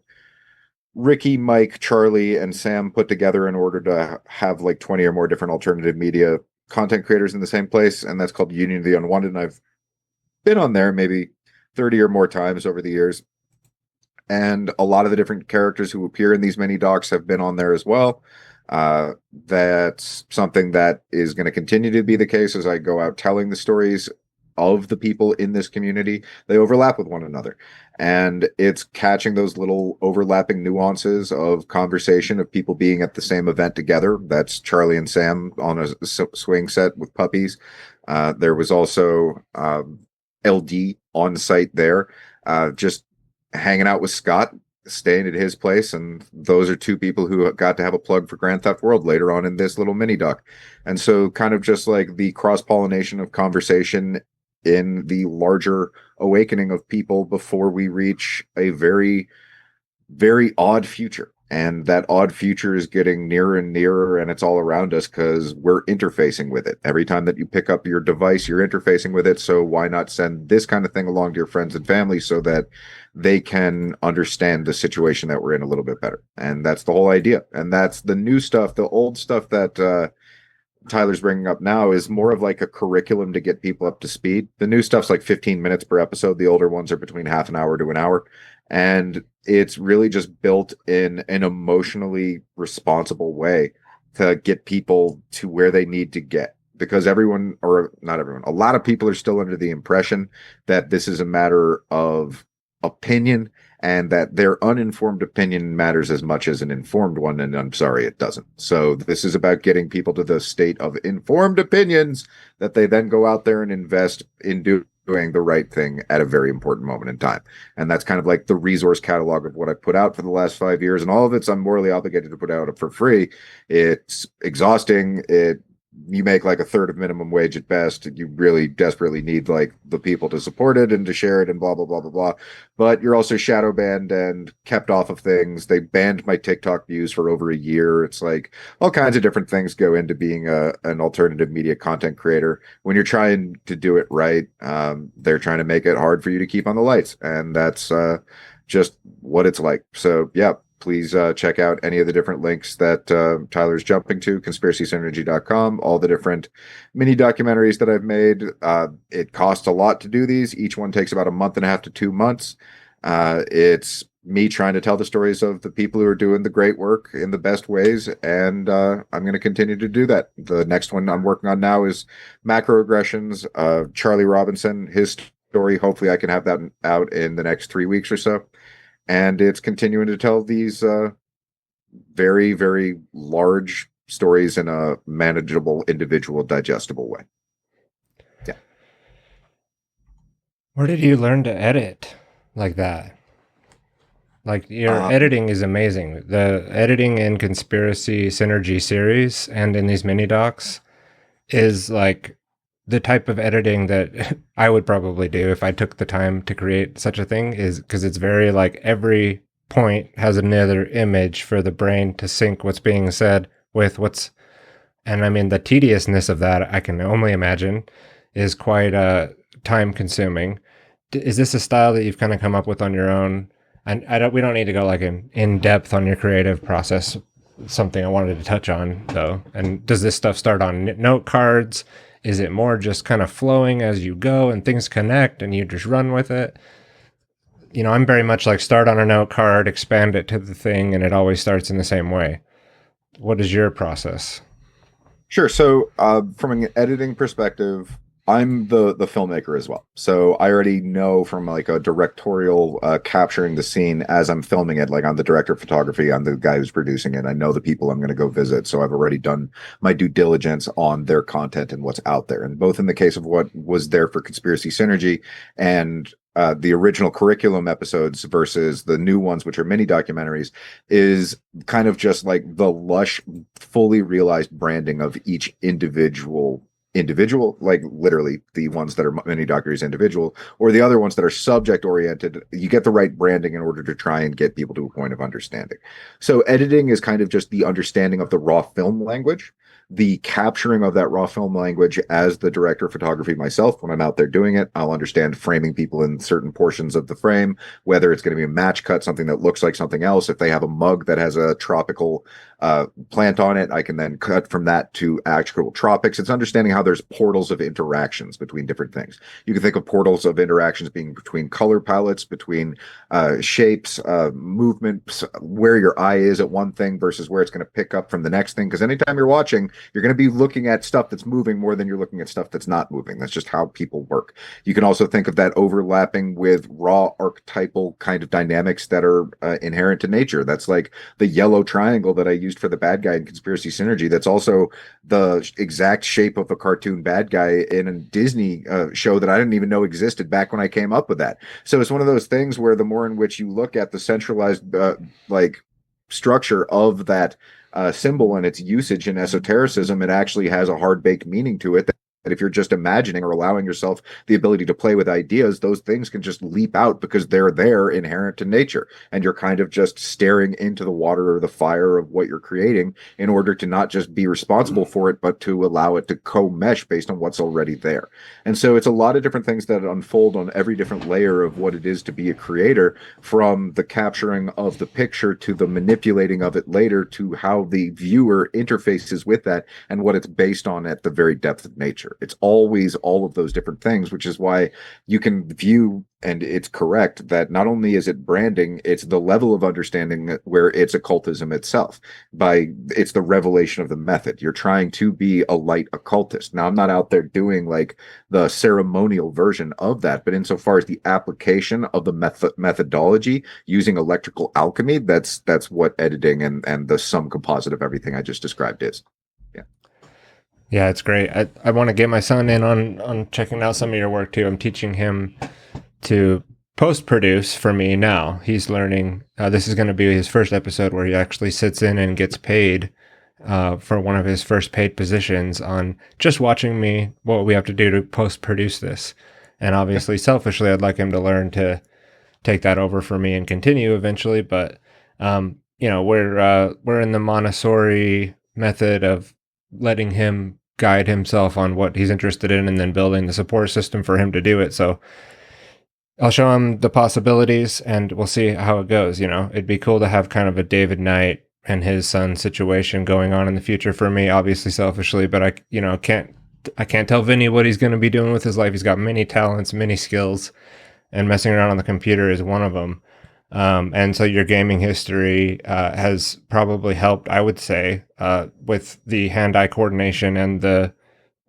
Ricky, Mike, Charlie, and Sam put together in order to have like 20 or more different alternative media content creators in the same place. And that's called Union of the Unwanted. And I've been on there maybe 30 or more times over the years. And a lot of the different characters who appear in these mini docs have been on there as well. That's something that is going to continue to be the case as I go out telling the stories of the people in this community. They overlap with one another. And it's catching those little overlapping nuances of conversation of people being at the same event together. That's Charlie and Sam on a swing set with puppies. There was also LD on site there, just hanging out with Scott, staying at his place, and those are two people who got to have a plug for Grand Theft World later on in this little mini doc. And so kind of just like the cross-pollination of conversation in the larger awakening of people before we reach a very, very odd future. And that odd future is getting nearer and nearer, and it's all around us because we're interfacing with it. Every time that you pick up your device, you're interfacing with it. So why not send this kind of thing along to your friends and family so that they can understand the situation that we're in a little bit better? And that's the whole idea. And that's the new stuff. The old stuff that Tyler's bringing up now is more of like a curriculum to get people up to speed. The new stuff's like 15 minutes per episode. The older ones are between half an hour to an hour. And it's really just built in an emotionally responsible way to get people to where they need to get. Because everyone, or not everyone, a lot of people are still under the impression that this is a matter of opinion and that their uninformed opinion matters as much as an informed one. And I'm sorry, it doesn't. So this is about getting people to the state of informed opinions that they then go out there and invest in doing the right thing at a very important moment in time. And that's kind of like the resource catalog of what I put out for the last 5 years. And all of it's I'm morally obligated to put out for free. It's exhausting. You make like a third of minimum wage at best. You really desperately need like the people to support it and to share it and blah, blah, blah, blah, blah. But you're also shadow banned and kept off of things. They banned my TikTok views for over a year. It's like all kinds of different things go into being an alternative media content creator. When you're trying to do it right, they're trying to make it hard for you to keep on the lights. And that's just what it's like. So, yeah. Please check out any of the different links that Tyler's jumping to, conspiracysynergy.com, all the different mini documentaries that I've made. It costs a lot to do these. Each one takes about a month and a half to 2 months. It's me trying to tell the stories of the people who are doing the great work in the best ways, and I'm going to continue to do that. The next one I'm working on now is macroaggressions. Charlie Robinson, his story, hopefully I can have that out in the next 3 weeks or so. And it's continuing to tell these very, very large stories in a manageable, individual, digestible way. Yeah. Where did you learn to edit like that? Like your editing is amazing. The editing in Conspiracy Synergy series and in these mini docs is like the type of editing that I would probably do if I took the time to create such a thing, is because it's very like every point has another image for the brain to sync what's being said with what's, and I mean the tediousness of that I can only imagine is quite time consuming. Is this a style that you've kind of come up with on your own? And we don't need to go like in depth on your creative process. Something I wanted to touch on though. And does this stuff start on note cards? Is it more just kind of flowing as you go and things connect and you just run with it? You know, I'm very much like start on a note card, expand it to the thing, and it always starts in the same way. What is your process? Sure. So from an editing perspective, I'm the filmmaker as well. So I already know from like a directorial capturing the scene as I'm filming it. Like I'm the director of photography. I'm the guy who's producing it. I know the people I'm going to go visit. So I've already done my due diligence on their content and what's out there. And both in the case of what was there for Conspiracy Synergy and the original curriculum episodes versus the new ones, which are mini documentaries, is kind of just like the lush, fully realized branding of each individual, like literally the ones that are mini documentaries individual, or the other ones that are subject oriented. You get the right branding in order to try and get people to a point of understanding. So editing is kind of just the understanding of the raw film language, the capturing of that raw film language. As the director of photography myself, when I'm out there doing it, I'll understand framing people in certain portions of the frame, whether it's going to be a match cut, something that looks like something else. If they have a mug that has a tropical plant on it, I can then cut from that to actual tropics. It's understanding how there's portals of interactions between different things. You can think of portals of interactions being between color palettes, between shapes, movements, where your eye is at one thing versus where it's going to pick up from the next thing. Because anytime you're watching, you're going to be looking at stuff that's moving more than you're looking at stuff that's not moving. That's just how people work. You can also think of that overlapping with raw archetypal kind of dynamics that are inherent to nature. That's like the yellow triangle that I used for the bad guy in Conspiracy Synergy. That's also the exact shape of a cartoon bad guy in a Disney show that I didn't even know existed back when I came up with that. So it's one of those things where the more in which you look at the centralized like structure of that symbol and its usage in esotericism, it actually has a hard baked meaning to it that if you're just imagining or allowing yourself the ability to play with ideas, those things can just leap out because they're there inherent to nature. And you're kind of just staring into the water or the fire of what you're creating in order to not just be responsible for it, but to allow it to co-mesh based on what's already there. And so it's a lot of different things that unfold on every different layer of what it is to be a creator, from the capturing of the picture to the manipulating of it later to how the viewer interfaces with that and what it's based on at the very depth of nature. It's always all of those different things, which is why you can view, and it's correct, that not only is it branding, it's the level of understanding where it's occultism itself. It's the revelation of the method. You're trying to be a light occultist. Now, I'm not out there doing like the ceremonial version of that, but insofar as the application of the methodology using electrical alchemy, that's what editing and the sum composite of everything I just described is. Yeah. Yeah, it's great. I want to get my son in on checking out some of your work too. I'm teaching him to post produce for me now. He's learning. This is going to be his first episode where he actually sits in and gets paid for one of his first paid positions on just watching me, what we have to do to post produce this. And obviously, selfishly, I'd like him to learn to take that over for me and continue eventually. But we're in the Montessori method of letting him guide himself on what he's interested in and then building the support system for him to do it. So I'll show him the possibilities and we'll see how it goes. It'd be cool to have kind of a David Knight and his son situation going on in the future for me, obviously selfishly, but I can't tell Vinny what he's going to be doing with his life. He's got many talents, many skills, and messing around on the computer is one of them. And so your gaming history has probably helped, I would say, with the hand-eye coordination and the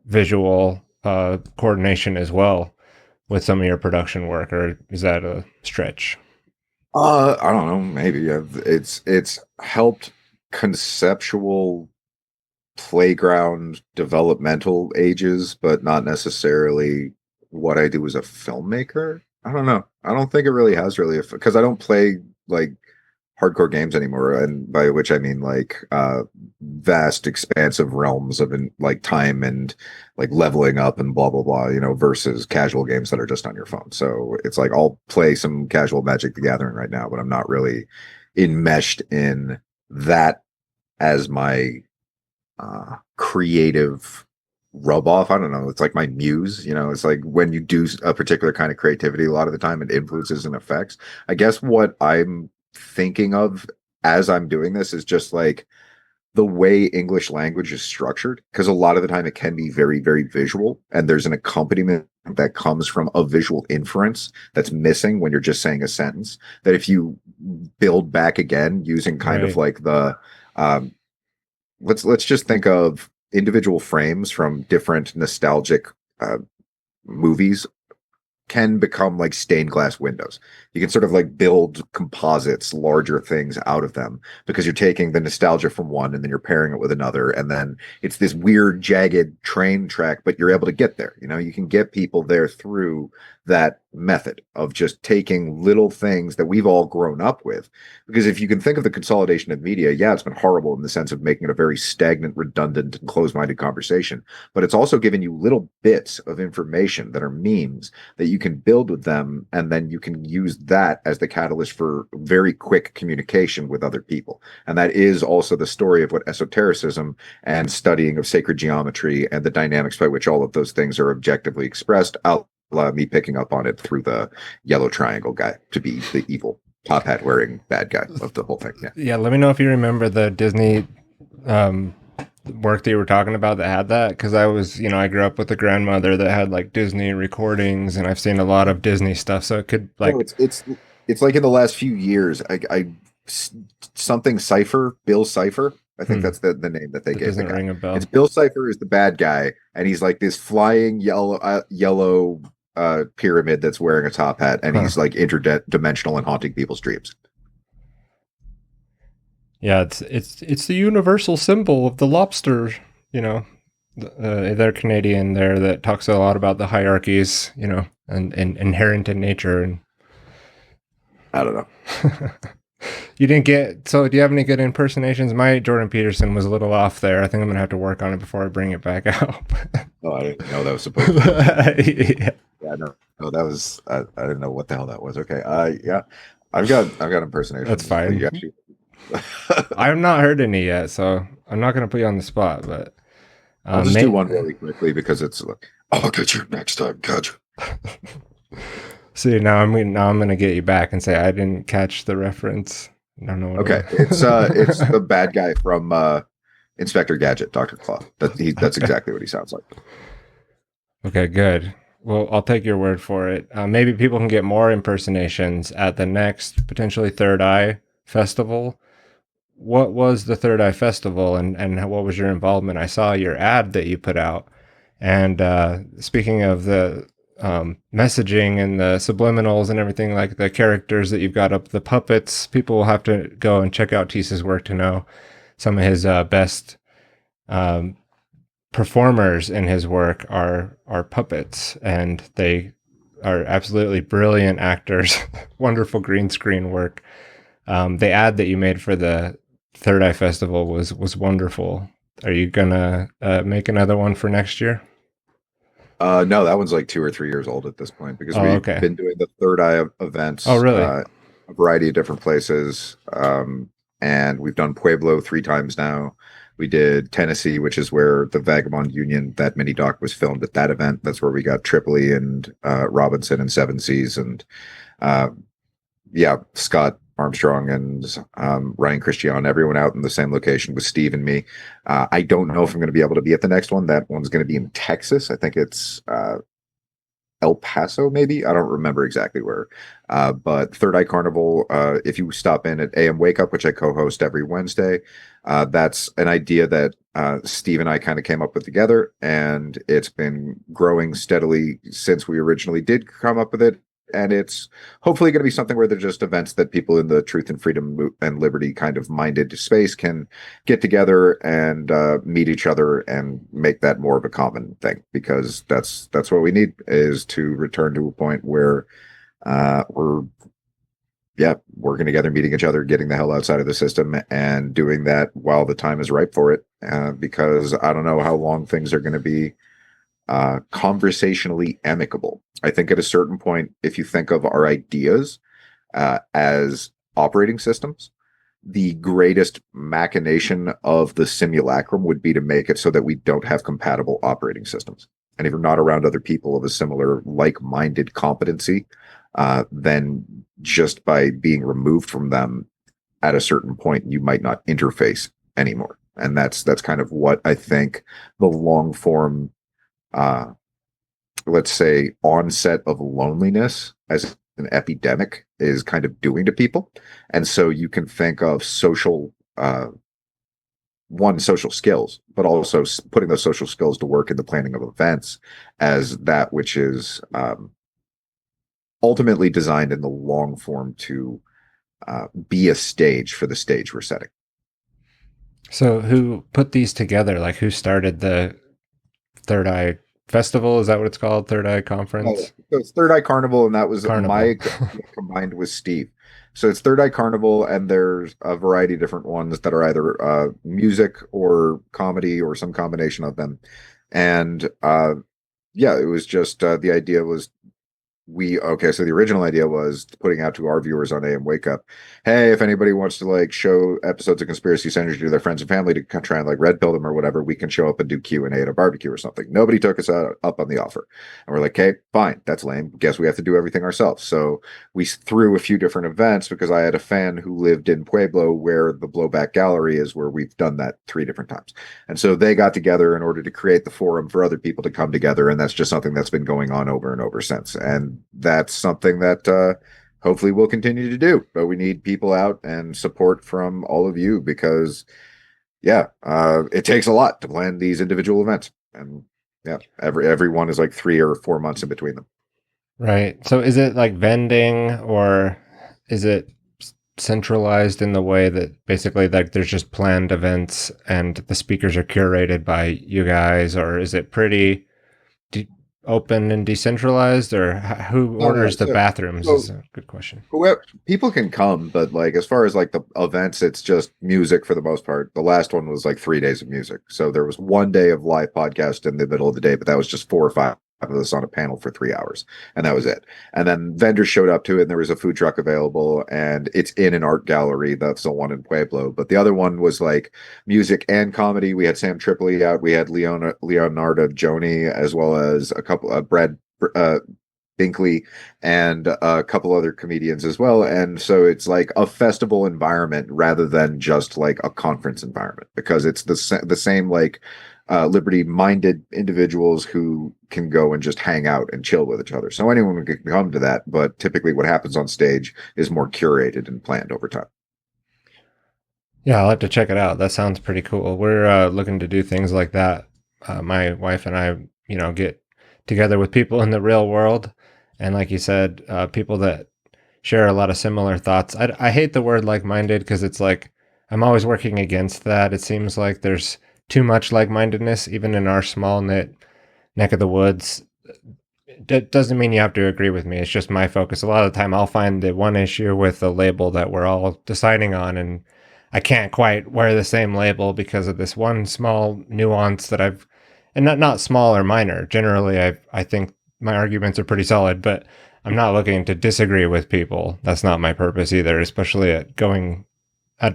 visual coordination as well with some of your production work, or is that a stretch? I don't know. Maybe it's helped conceptual playground developmental ages, but not necessarily what I do as a filmmaker. I don't know. I don't think it really has really, because I don't play like hardcore games anymore, and by which I mean like vast expansive realms of like time and like leveling up and blah blah blah, versus casual games that are just on your phone. So it's like I'll play some casual Magic the Gathering right now, but I'm not really enmeshed in that as my creative rub off. I don't know. It's like my muse, it's like when you do a particular kind of creativity, a lot of the time it influences and affects. I guess what I'm thinking of as I'm doing this is just like the way English language is structured, because a lot of the time it can be very, very visual, and there's an accompaniment that comes from a visual inference that's missing when you're just saying a sentence. That if you build back again using kind of like the let's just think of individual frames from different nostalgic movies can become like stained glass windows. You can sort of like build composites, larger things out of them because you're taking the nostalgia from one and then you're pairing it with another. And then it's this weird, jagged train track, but you're able to get there. You know, you can get people there through that method of just taking little things that we've all grown up with. Because if you can think of the consolidation of media, yeah, it's been horrible in the sense of making it a very stagnant, redundant, and closed minded conversation. But it's also given you little bits of information that are memes that you can build with them, and then you can use that as the catalyst for very quick communication with other people. And that is also the story of what esotericism and studying of sacred geometry and the dynamics by which all of those things are objectively expressed. I'll allow me picking up on it through the yellow triangle guy to be the evil top hat wearing bad guy of the whole thing. Yeah, let me know if you remember the Disney work that you were talking about that had that, because I grew up with a grandmother that had like Disney recordings, and I've seen a lot of Disney stuff, so it could like it's like in the last few years I something Cipher, Bill Cipher, I think that's the name that they gave the guy. Ring a bell. It's Bill Cipher is the bad guy, and he's like this flying yellow pyramid that's wearing a top hat, and he's like interdimensional and haunting people's dreams. Yeah, it's the universal symbol of the lobster. You know, they're Canadian there that talks a lot about the hierarchies. You know, and inherent in nature. And I don't know. You didn't get, so do you have any good impersonations? My Jordan Peterson was a little off there. I think I'm gonna have to work on it before I bring it back out. Oh, I didn't know that was supposed to be. Yeah, no, that was I didn't know what the hell that was. Okay. Yeah. I've got impersonations. That's fine. I have not heard any yet, so I'm not gonna put you on the spot, but I'll just do one really quickly because it's like, I'll get you next time, catch you. See, now I'm gonna get you back and say I didn't catch the reference. I don't know. Okay, it's the bad guy from Inspector Gadget, Dr. Claw. That's exactly what he sounds like. Okay, good. Well, I'll take your word for it. Maybe people can get more impersonations at the next potentially Third Eye Festival. What was the Third Eye Festival, and what was your involvement? I saw your ad that you put out. And speaking of the messaging and the subliminals and everything, like the characters that you've got up, the puppets, people will have to go and check out Teace's work to know some of his best performers in his work are puppets, and they are absolutely brilliant actors. Wonderful green screen work. The ad that you made for the Third Eye Festival was wonderful. Are you gonna make another one for next year? No, that one's like 2 or 3 years old at this point because we've been doing the Third Eye events. Oh, really? A variety of different places. And we've done Pueblo 3 times now. We did Tennessee, which is where the Vagabond Union, that mini doc was filmed at that event. That's where we got Tripoli and Robinson and Seven Seas and Scott Armstrong and Ryan Christian, everyone out in the same location with Steve and me. I don't know if I'm going to be able to be at the next one. That one's going to be in Texas. I think it's El Paso, maybe. I don't remember exactly where. But Third Eye Carnival, if you stop in at AM Wake Up, which I co-host every Wednesday, that's an idea that Steve and I kind of came up with together, and it's been growing steadily since we originally did come up with it. And it's hopefully going to be something where they're just events that people in the truth and freedom and liberty kind of minded space can get together and meet each other and make that more of a common thing, because that's what we need, is to return to a point where we're working together, meeting each other, getting the hell outside of the system, and doing that while the time is ripe for it. Because I don't know how long things are going to be conversationally amicable. I think at a certain point, if you think of our ideas as operating systems, the greatest machination of the simulacrum would be to make it so that we don't have compatible operating systems. And if you're not around other people of a similar like-minded competency, then just by being removed from them at a certain point, you might not interface anymore. And that's kind of what I think the long form let's say onset of loneliness as an epidemic is kind of doing to people. And so you can think of social one, social skills, but also putting those social skills to work in the planning of events as that which is ultimately designed in the long form to be a stage for the stage we're setting. So who put these together? Like who started the Third Eye Festival? Is that what it's called? Third Eye Oh, Conference? so it's Third Eye Carnival, and that was Carnival. my combined with Steve. So it's Third Eye Carnival, and there's a variety of different ones that are either music or comedy or some combination of them. And yeah, it was just the idea was so the original idea was putting out to our viewers on AM Wake Up, hey, if anybody wants to like show episodes of Conspiracy Synergy to their friends and family to try and like red pill them or whatever, we can show up and do Q&A at a barbecue or something. Nobody took us up on the offer, and we're like, okay, fine, that's lame, guess we have to do everything ourselves. So we threw a few different events because I had a fan who lived in Pueblo where the Blowback Gallery is, where we've done that 3 different times. And so they got together in order to create the forum for other people to come together. And that's just something that's been going on over and over since. And that's something that hopefully we'll continue to do. But we need people out and support from all of you because, yeah, it takes a lot to plan these individual events. And yeah, everyone is like 3 or 4 months in between them. Right. So is it like vending, or is it centralized in the way that basically like there's just planned events and the speakers are curated by you guys, or is it pretty open and decentralized, or who No, no. orders the bathrooms So is a good question. whoever people can come, but like as far as like the events, it's just music for the most part. The last one was like 3 days of music. So there was one day of live podcast in the middle of the day, but that was just 4 or 5 of us on a panel for 3 hours, and that was it. And then vendors showed up to it, and there was a food truck available, and it's in an art gallery. That's the one in Pueblo. But the other one was like music and comedy. We had Sam Tripoli out. We had Leonardo Joni, as well as a couple of Brad Binkley and a couple other comedians as well. And so it's like a festival environment rather than just like a conference environment, because it's the same like liberty-minded individuals who can go and just hang out and chill with each other. So anyone can come to that, but typically what happens on stage is more curated and planned over time. Yeah, I'll have to check it out. That sounds pretty cool. We're looking to do things like that. My wife and I, get together with people in the real world. And like you said, people that share a lot of similar thoughts. I hate the word like-minded because it's like I'm always working against that. It seems like there's too much like-mindedness, even in our small knit neck of the woods. That doesn't mean you have to agree with me. It's just my focus. A lot of the time I'll find the one issue with a label that we're all deciding on, and I can't quite wear the same label because of this one small nuance that I've, and not small or minor. Generally, I think my arguments are pretty solid, but I'm not looking to disagree with people. That's not my purpose either, especially at going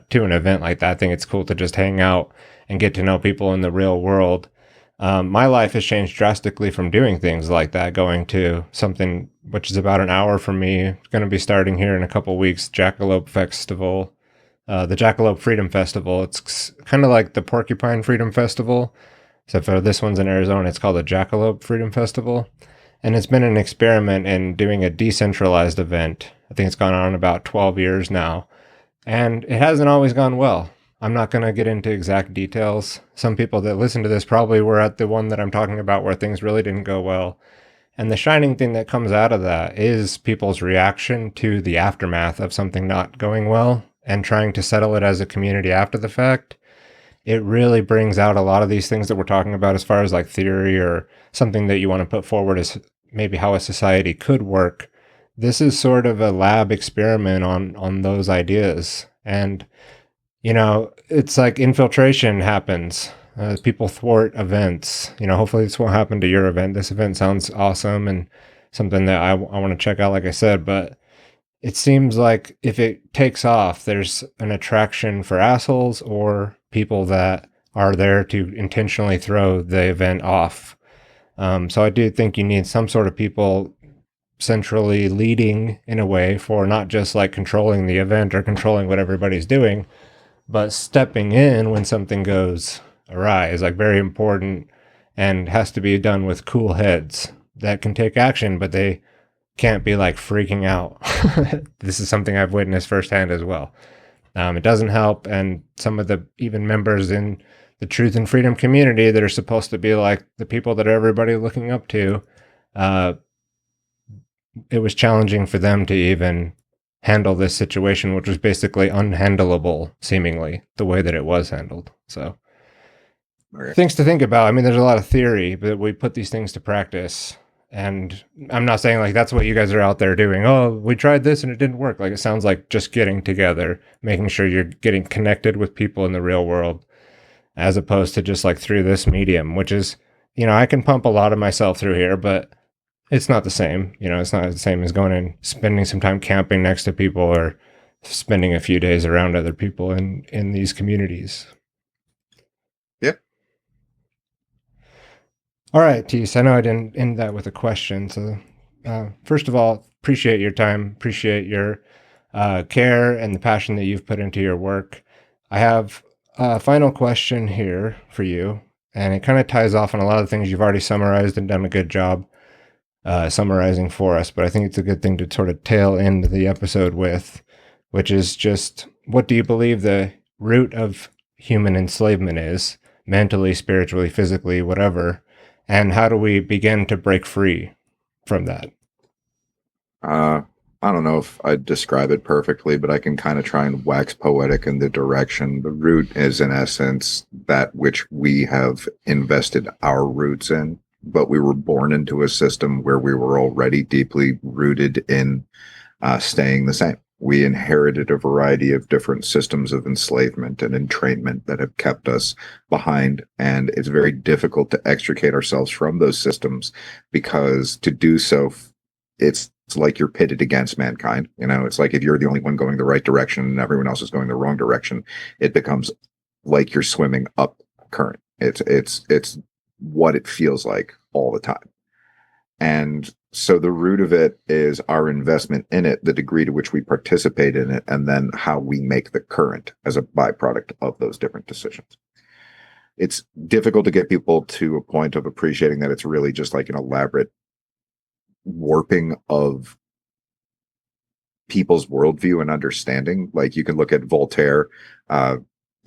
to an event like that. I think it's cool to just hang out and get to know people in the real world. My life has changed drastically from doing things like that, going to something which is about an hour from me. It's going to be starting here in a couple weeks, Jackalope Festival, the Jackalope Freedom Festival. It's kind of like the Porcupine Freedom Festival, except for this one's in Arizona. It's called the Jackalope Freedom Festival. And it's been an experiment in doing a decentralized event. I think it's gone on about 12 years now. And it hasn't always gone well. I'm not going to get into exact details. Some people that listen to this probably were at the one that I'm talking about where things really didn't go well. And the shining thing that comes out of that is people's reaction to the aftermath of something not going well and trying to settle it as a community after the fact. It really brings out a lot of these things that we're talking about as far as like theory or something that you want to put forward as maybe how a society could work. This is sort of a lab experiment on those ideas. And it's like infiltration happens. People thwart events. Hopefully this won't happen to your event. This event sounds awesome and something that I want to check out, like I said, but it seems like if it takes off, there's an attraction for assholes or people that are there to intentionally throw the event off. So I do think you need some sort of people centrally leading in a way for not just like controlling the event or controlling what everybody's doing, but stepping in when something goes awry is like very important and has to be done with cool heads that can take action, but they can't be like freaking out. This is something I've witnessed firsthand as well. It doesn't help. And some of the even members in the truth and freedom community that are supposed to be like the people that everybody looking up to, it was challenging for them to even handle this situation, which was basically unhandleable, seemingly, the way that it was handled. So, things to think about. I mean, there's a lot of theory, but we put these things to practice. And I'm not saying like that's what you guys are out there doing. Oh, we tried this and it didn't work. Like it sounds like just getting together, making sure you're getting connected with people in the real world, as opposed to just like through this medium, which is, I can pump a lot of myself through here, but it's not the same. It's not the same as going and spending some time camping next to people or spending a few days around other people in these communities. Yeah. All right, Teace, I know I didn't end that with a question. So, first of all, appreciate your time, appreciate your care and the passion that you've put into your work. I have a final question here for you, and it kind of ties off on a lot of things you've already summarized and done a good job summarizing for us, but I think it's a good thing to sort of tail end the episode with, which is just, what do you believe the root of human enslavement is, mentally, spiritually, physically, whatever, and how do we begin to break free from that? I don't know if I'd describe it perfectly, but I can kind of try and wax poetic in the direction. The root is, in essence, that which we have invested our roots in, but we were born into a system where we were already deeply rooted in staying the same. We inherited a variety of different systems of enslavement and entrainment that have kept us behind. And it's very difficult to extricate ourselves from those systems, because to do so, it's like you're pitted against mankind. It's like if you're the only one going the right direction and everyone else is going the wrong direction, it becomes like you're swimming up current. It's what it feels like all the time. And so the root of it is our investment in it, the degree to which we participate in it, and then how we make the current as a byproduct of those different decisions. It's difficult to get people to a point of appreciating that it's really just like an elaborate warping of people's worldview and understanding. Like you can look at Voltaire.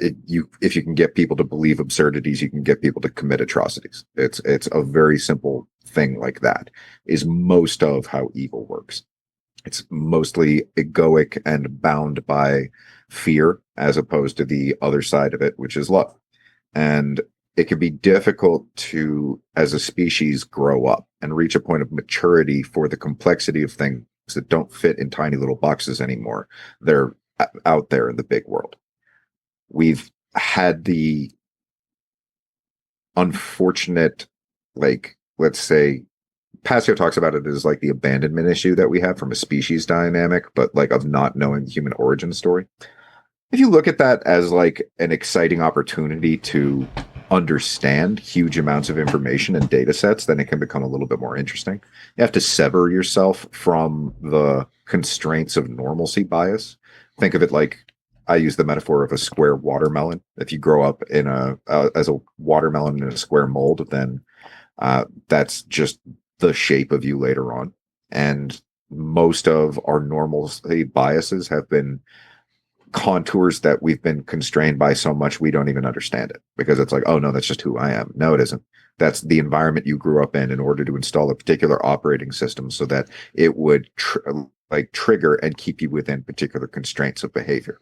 If you can get people to believe absurdities, you can get people to commit atrocities. It's a very simple thing like that is most of how evil works. It's mostly egoic and bound by fear, as opposed to the other side of it, which is love. And it can be difficult to, as a species, grow up and reach a point of maturity for the complexity of things that don't fit in tiny little boxes anymore. They're out there in the big world. We've had the unfortunate, let's say, Passio talks about it as like the abandonment issue that we have from a species dynamic, but like of not knowing the human origin story. If you look at that as like an exciting opportunity to understand huge amounts of information and data sets, then it can become a little bit more interesting. You have to sever yourself from the constraints of normalcy bias. Think of it like, I use the metaphor of a square watermelon. If you grow up in as a watermelon in a square mold, then that's just the shape of you later on. And most of our normalcy biases have been contours that we've been constrained by so much we don't even understand it, because it's like, oh no, that's just who I am. No, it isn't. That's the environment you grew up in order to install a particular operating system so that it would trigger and keep you within particular constraints of behavior.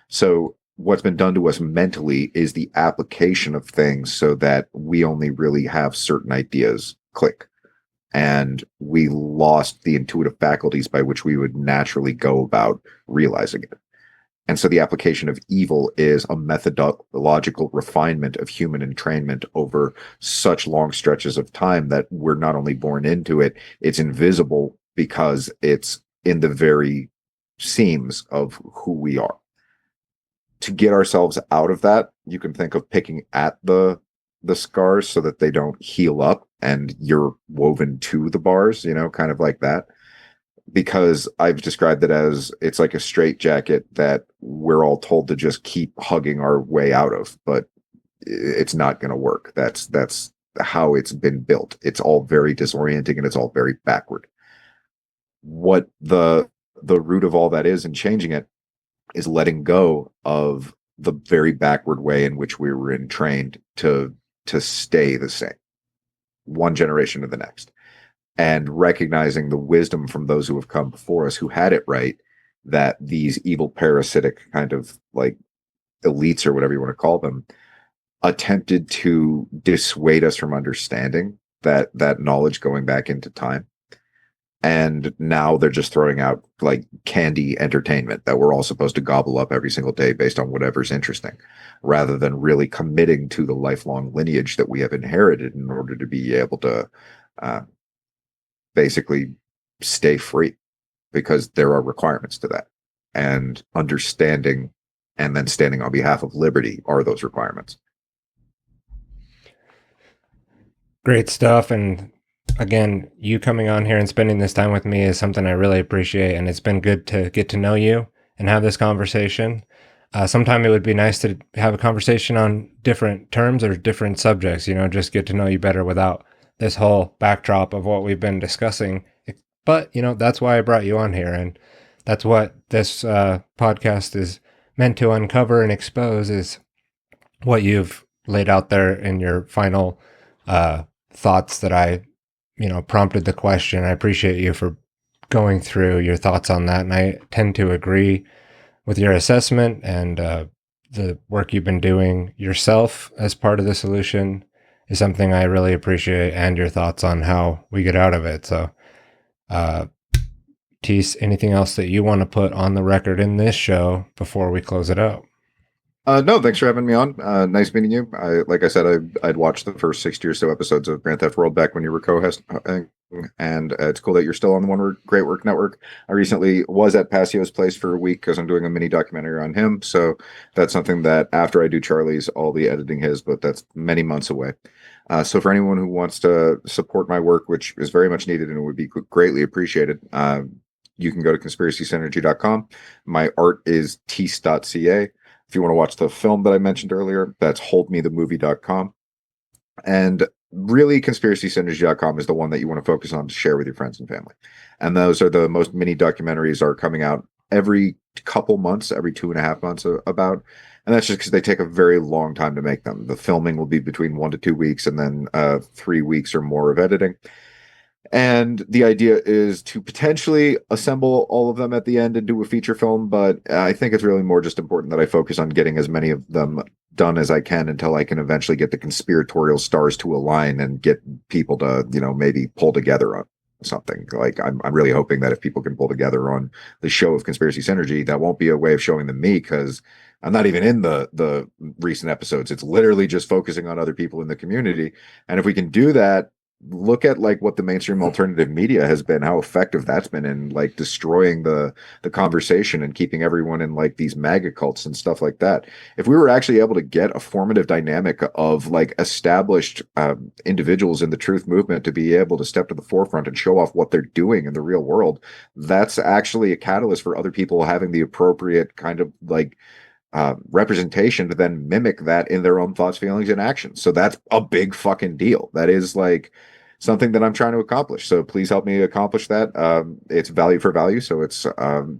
So what's been done to us mentally is the application of things so that we only really have certain ideas click. And we lost the intuitive faculties by which we would naturally go about realizing it. And so the application of evil is a methodological refinement of human entrainment over such long stretches of time that we're not only born into it, it's invisible because it's in the very seams of who we are. To get ourselves out of that, you can think of picking at the scars so that they don't heal up and you're woven to the bars, kind of like that. Because I've described it as it's like a straitjacket that we're all told to just keep hugging our way out of, but it's not going to work. That's how it's been built. It's all very disorienting and it's all very backward. What the root of all that is and changing it is letting go of the very backward way in which we were entrained to stay the same, one generation to the next, and recognizing the wisdom from those who have come before us who had it right, that these evil parasitic kind of like elites or whatever you want to call them attempted to dissuade us from understanding that knowledge going back into time. And now they're just throwing out like candy entertainment that we're all supposed to gobble up every single day based on whatever's interesting, rather than really committing to the lifelong lineage that we have inherited in order to be able to uh, basically stay free, because there are requirements to that. And understanding and then standing on behalf of liberty are those requirements. Great stuff. And again, you coming on here and spending this time with me is something I really appreciate. And it's been good to get to know you and have this conversation. Sometime it would be nice to have a conversation on different terms or different subjects, just get to know you better without this whole backdrop of what we've been discussing. But, that's why I brought you on here. And that's what this podcast is meant to uncover and expose, is what you've laid out there in your final thoughts that I, prompted the question. I appreciate you for going through your thoughts on that. And I tend to agree with your assessment and the work you've been doing yourself as part of the solution is something I really appreciate, and your thoughts on how we get out of it. So, Teace, anything else that you want to put on the record in this show before we close it out? No, thanks for having me on. Nice meeting you. Like I said, I'd watched the first 60 or so episodes of Grand Theft World back when you were co-hosting, and it's cool that you're still on the One Great Work Network. I recently was at Passio's place for a week because I'm doing a mini documentary on him. So that's something that after I do Charlie's, I'll be editing his, but that's many months away. So for anyone who wants to support my work, which is very much needed and would be greatly appreciated, you can go to conspiracysynergy.com. My art is Teace.ca. If you want to watch the film that I mentioned earlier, that's holdmethemovie.com. And really, conspiracysynergy.com is the one that you want to focus on to share with your friends and family. And those are the most mini documentaries are coming out every couple months, every 2.5 months about. And that's just because they take a very long time to make them. The filming will be between 1 to 2 weeks and then 3 weeks or more of editing. And the idea is to potentially assemble all of them at the end and do a feature film. But I think it's really more just important that I focus on getting as many of them done as I can until I can eventually get the conspiratorial stars to align and get people to, maybe pull together on something. Like I'm really hoping that if people can pull together on the show of Conspiracy Synergy, that won't be a way of showing them me, because I'm not even in the recent episodes. It's literally just focusing on other people in the community. And if we can do that, look at like what the mainstream alternative media has been, how effective that's been in like destroying the conversation and keeping everyone in like these MAGA cults and stuff like that. If we were actually able to get a formative dynamic of like established individuals in the truth movement to be able to step to the forefront and show off what they're doing in the real world, that's actually a catalyst for other people having the appropriate kind of like representation to then mimic that in their own thoughts, feelings, and actions. So that's a big fucking deal. That is like something that I'm trying to accomplish. So please help me accomplish that. It's value for value. So it's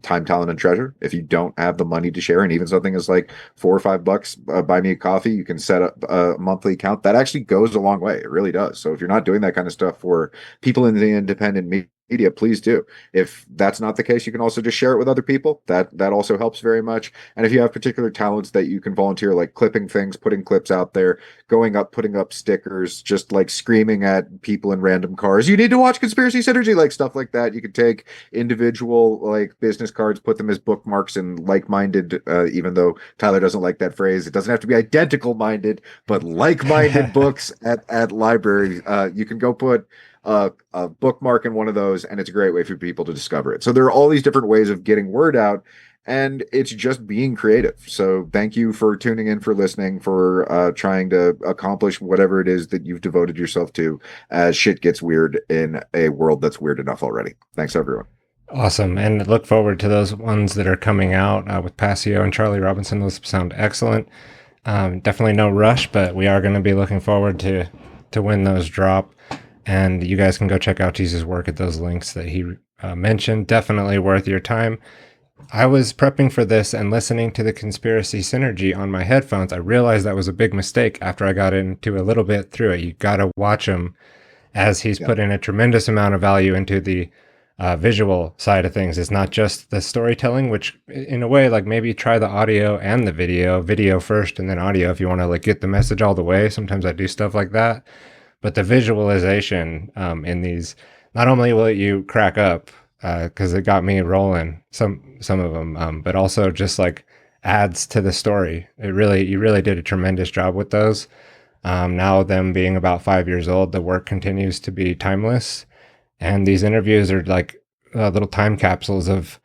time, talent, and treasure. If you don't have the money to share, and even something is like $4 or $5, buy me a coffee. You can set up a monthly account. That actually goes a long way. It really does. So if you're not doing that kind of stuff for people in the independent media, please do. If that's not the case, you can also just share it with other people. That also helps very much. And if you have particular talents that you can volunteer, like clipping things, putting clips out there, going up, putting up stickers, just like screaming at people in random cars, you need to watch Conspiracy Synergy, like stuff like that. You could take individual like business cards, put them as bookmarks in like-minded, even though Tyler doesn't like that phrase, it doesn't have to be identical minded, but like-minded books at libraries. You can go put a bookmark in one of those, and it's a great way for people to discover it. So there are all these different ways of getting word out, and it's just being creative. So thank you for tuning in, for listening, for trying to accomplish whatever it is that you've devoted yourself to as shit gets weird in a world that's weird enough already. Thanks, everyone. Awesome. And look forward to those ones that are coming out with Passio and Charlie Robinson. Those sound excellent. Definitely no rush, but we are going to be looking forward to when those drop. And you guys can go check out Teace's work at those links that he mentioned. Definitely worth your time. I was prepping for this and listening to the Conspiracy Synergy on my headphones. I realized that was a big mistake after I got into a little bit through it. You got to watch him, as he's put in a tremendous amount of value into the visual side of things. It's not just the storytelling, which in a way, like maybe try the audio and the video first and then audio if you want to like get the message all the way. Sometimes I do stuff like that. But the visualization in these, not only will you crack up because it got me rolling, some of them, but also just like adds to the story. You really did a tremendous job with those. Now them being about 5 years old, the work continues to be timeless, and these interviews are like little time capsules of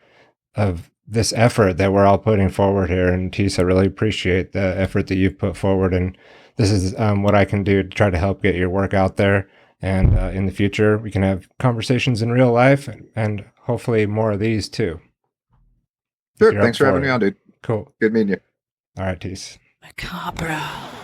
this effort that we're all putting forward here. And Teace, I really appreciate the effort that you've put forward, and this is what I can do to try to help get your work out there. And in the future, we can have conversations in real life, and hopefully more of these too. Sure. Thanks for having me on, dude. Cool. Good meeting you. All right, Teace. Merkabra.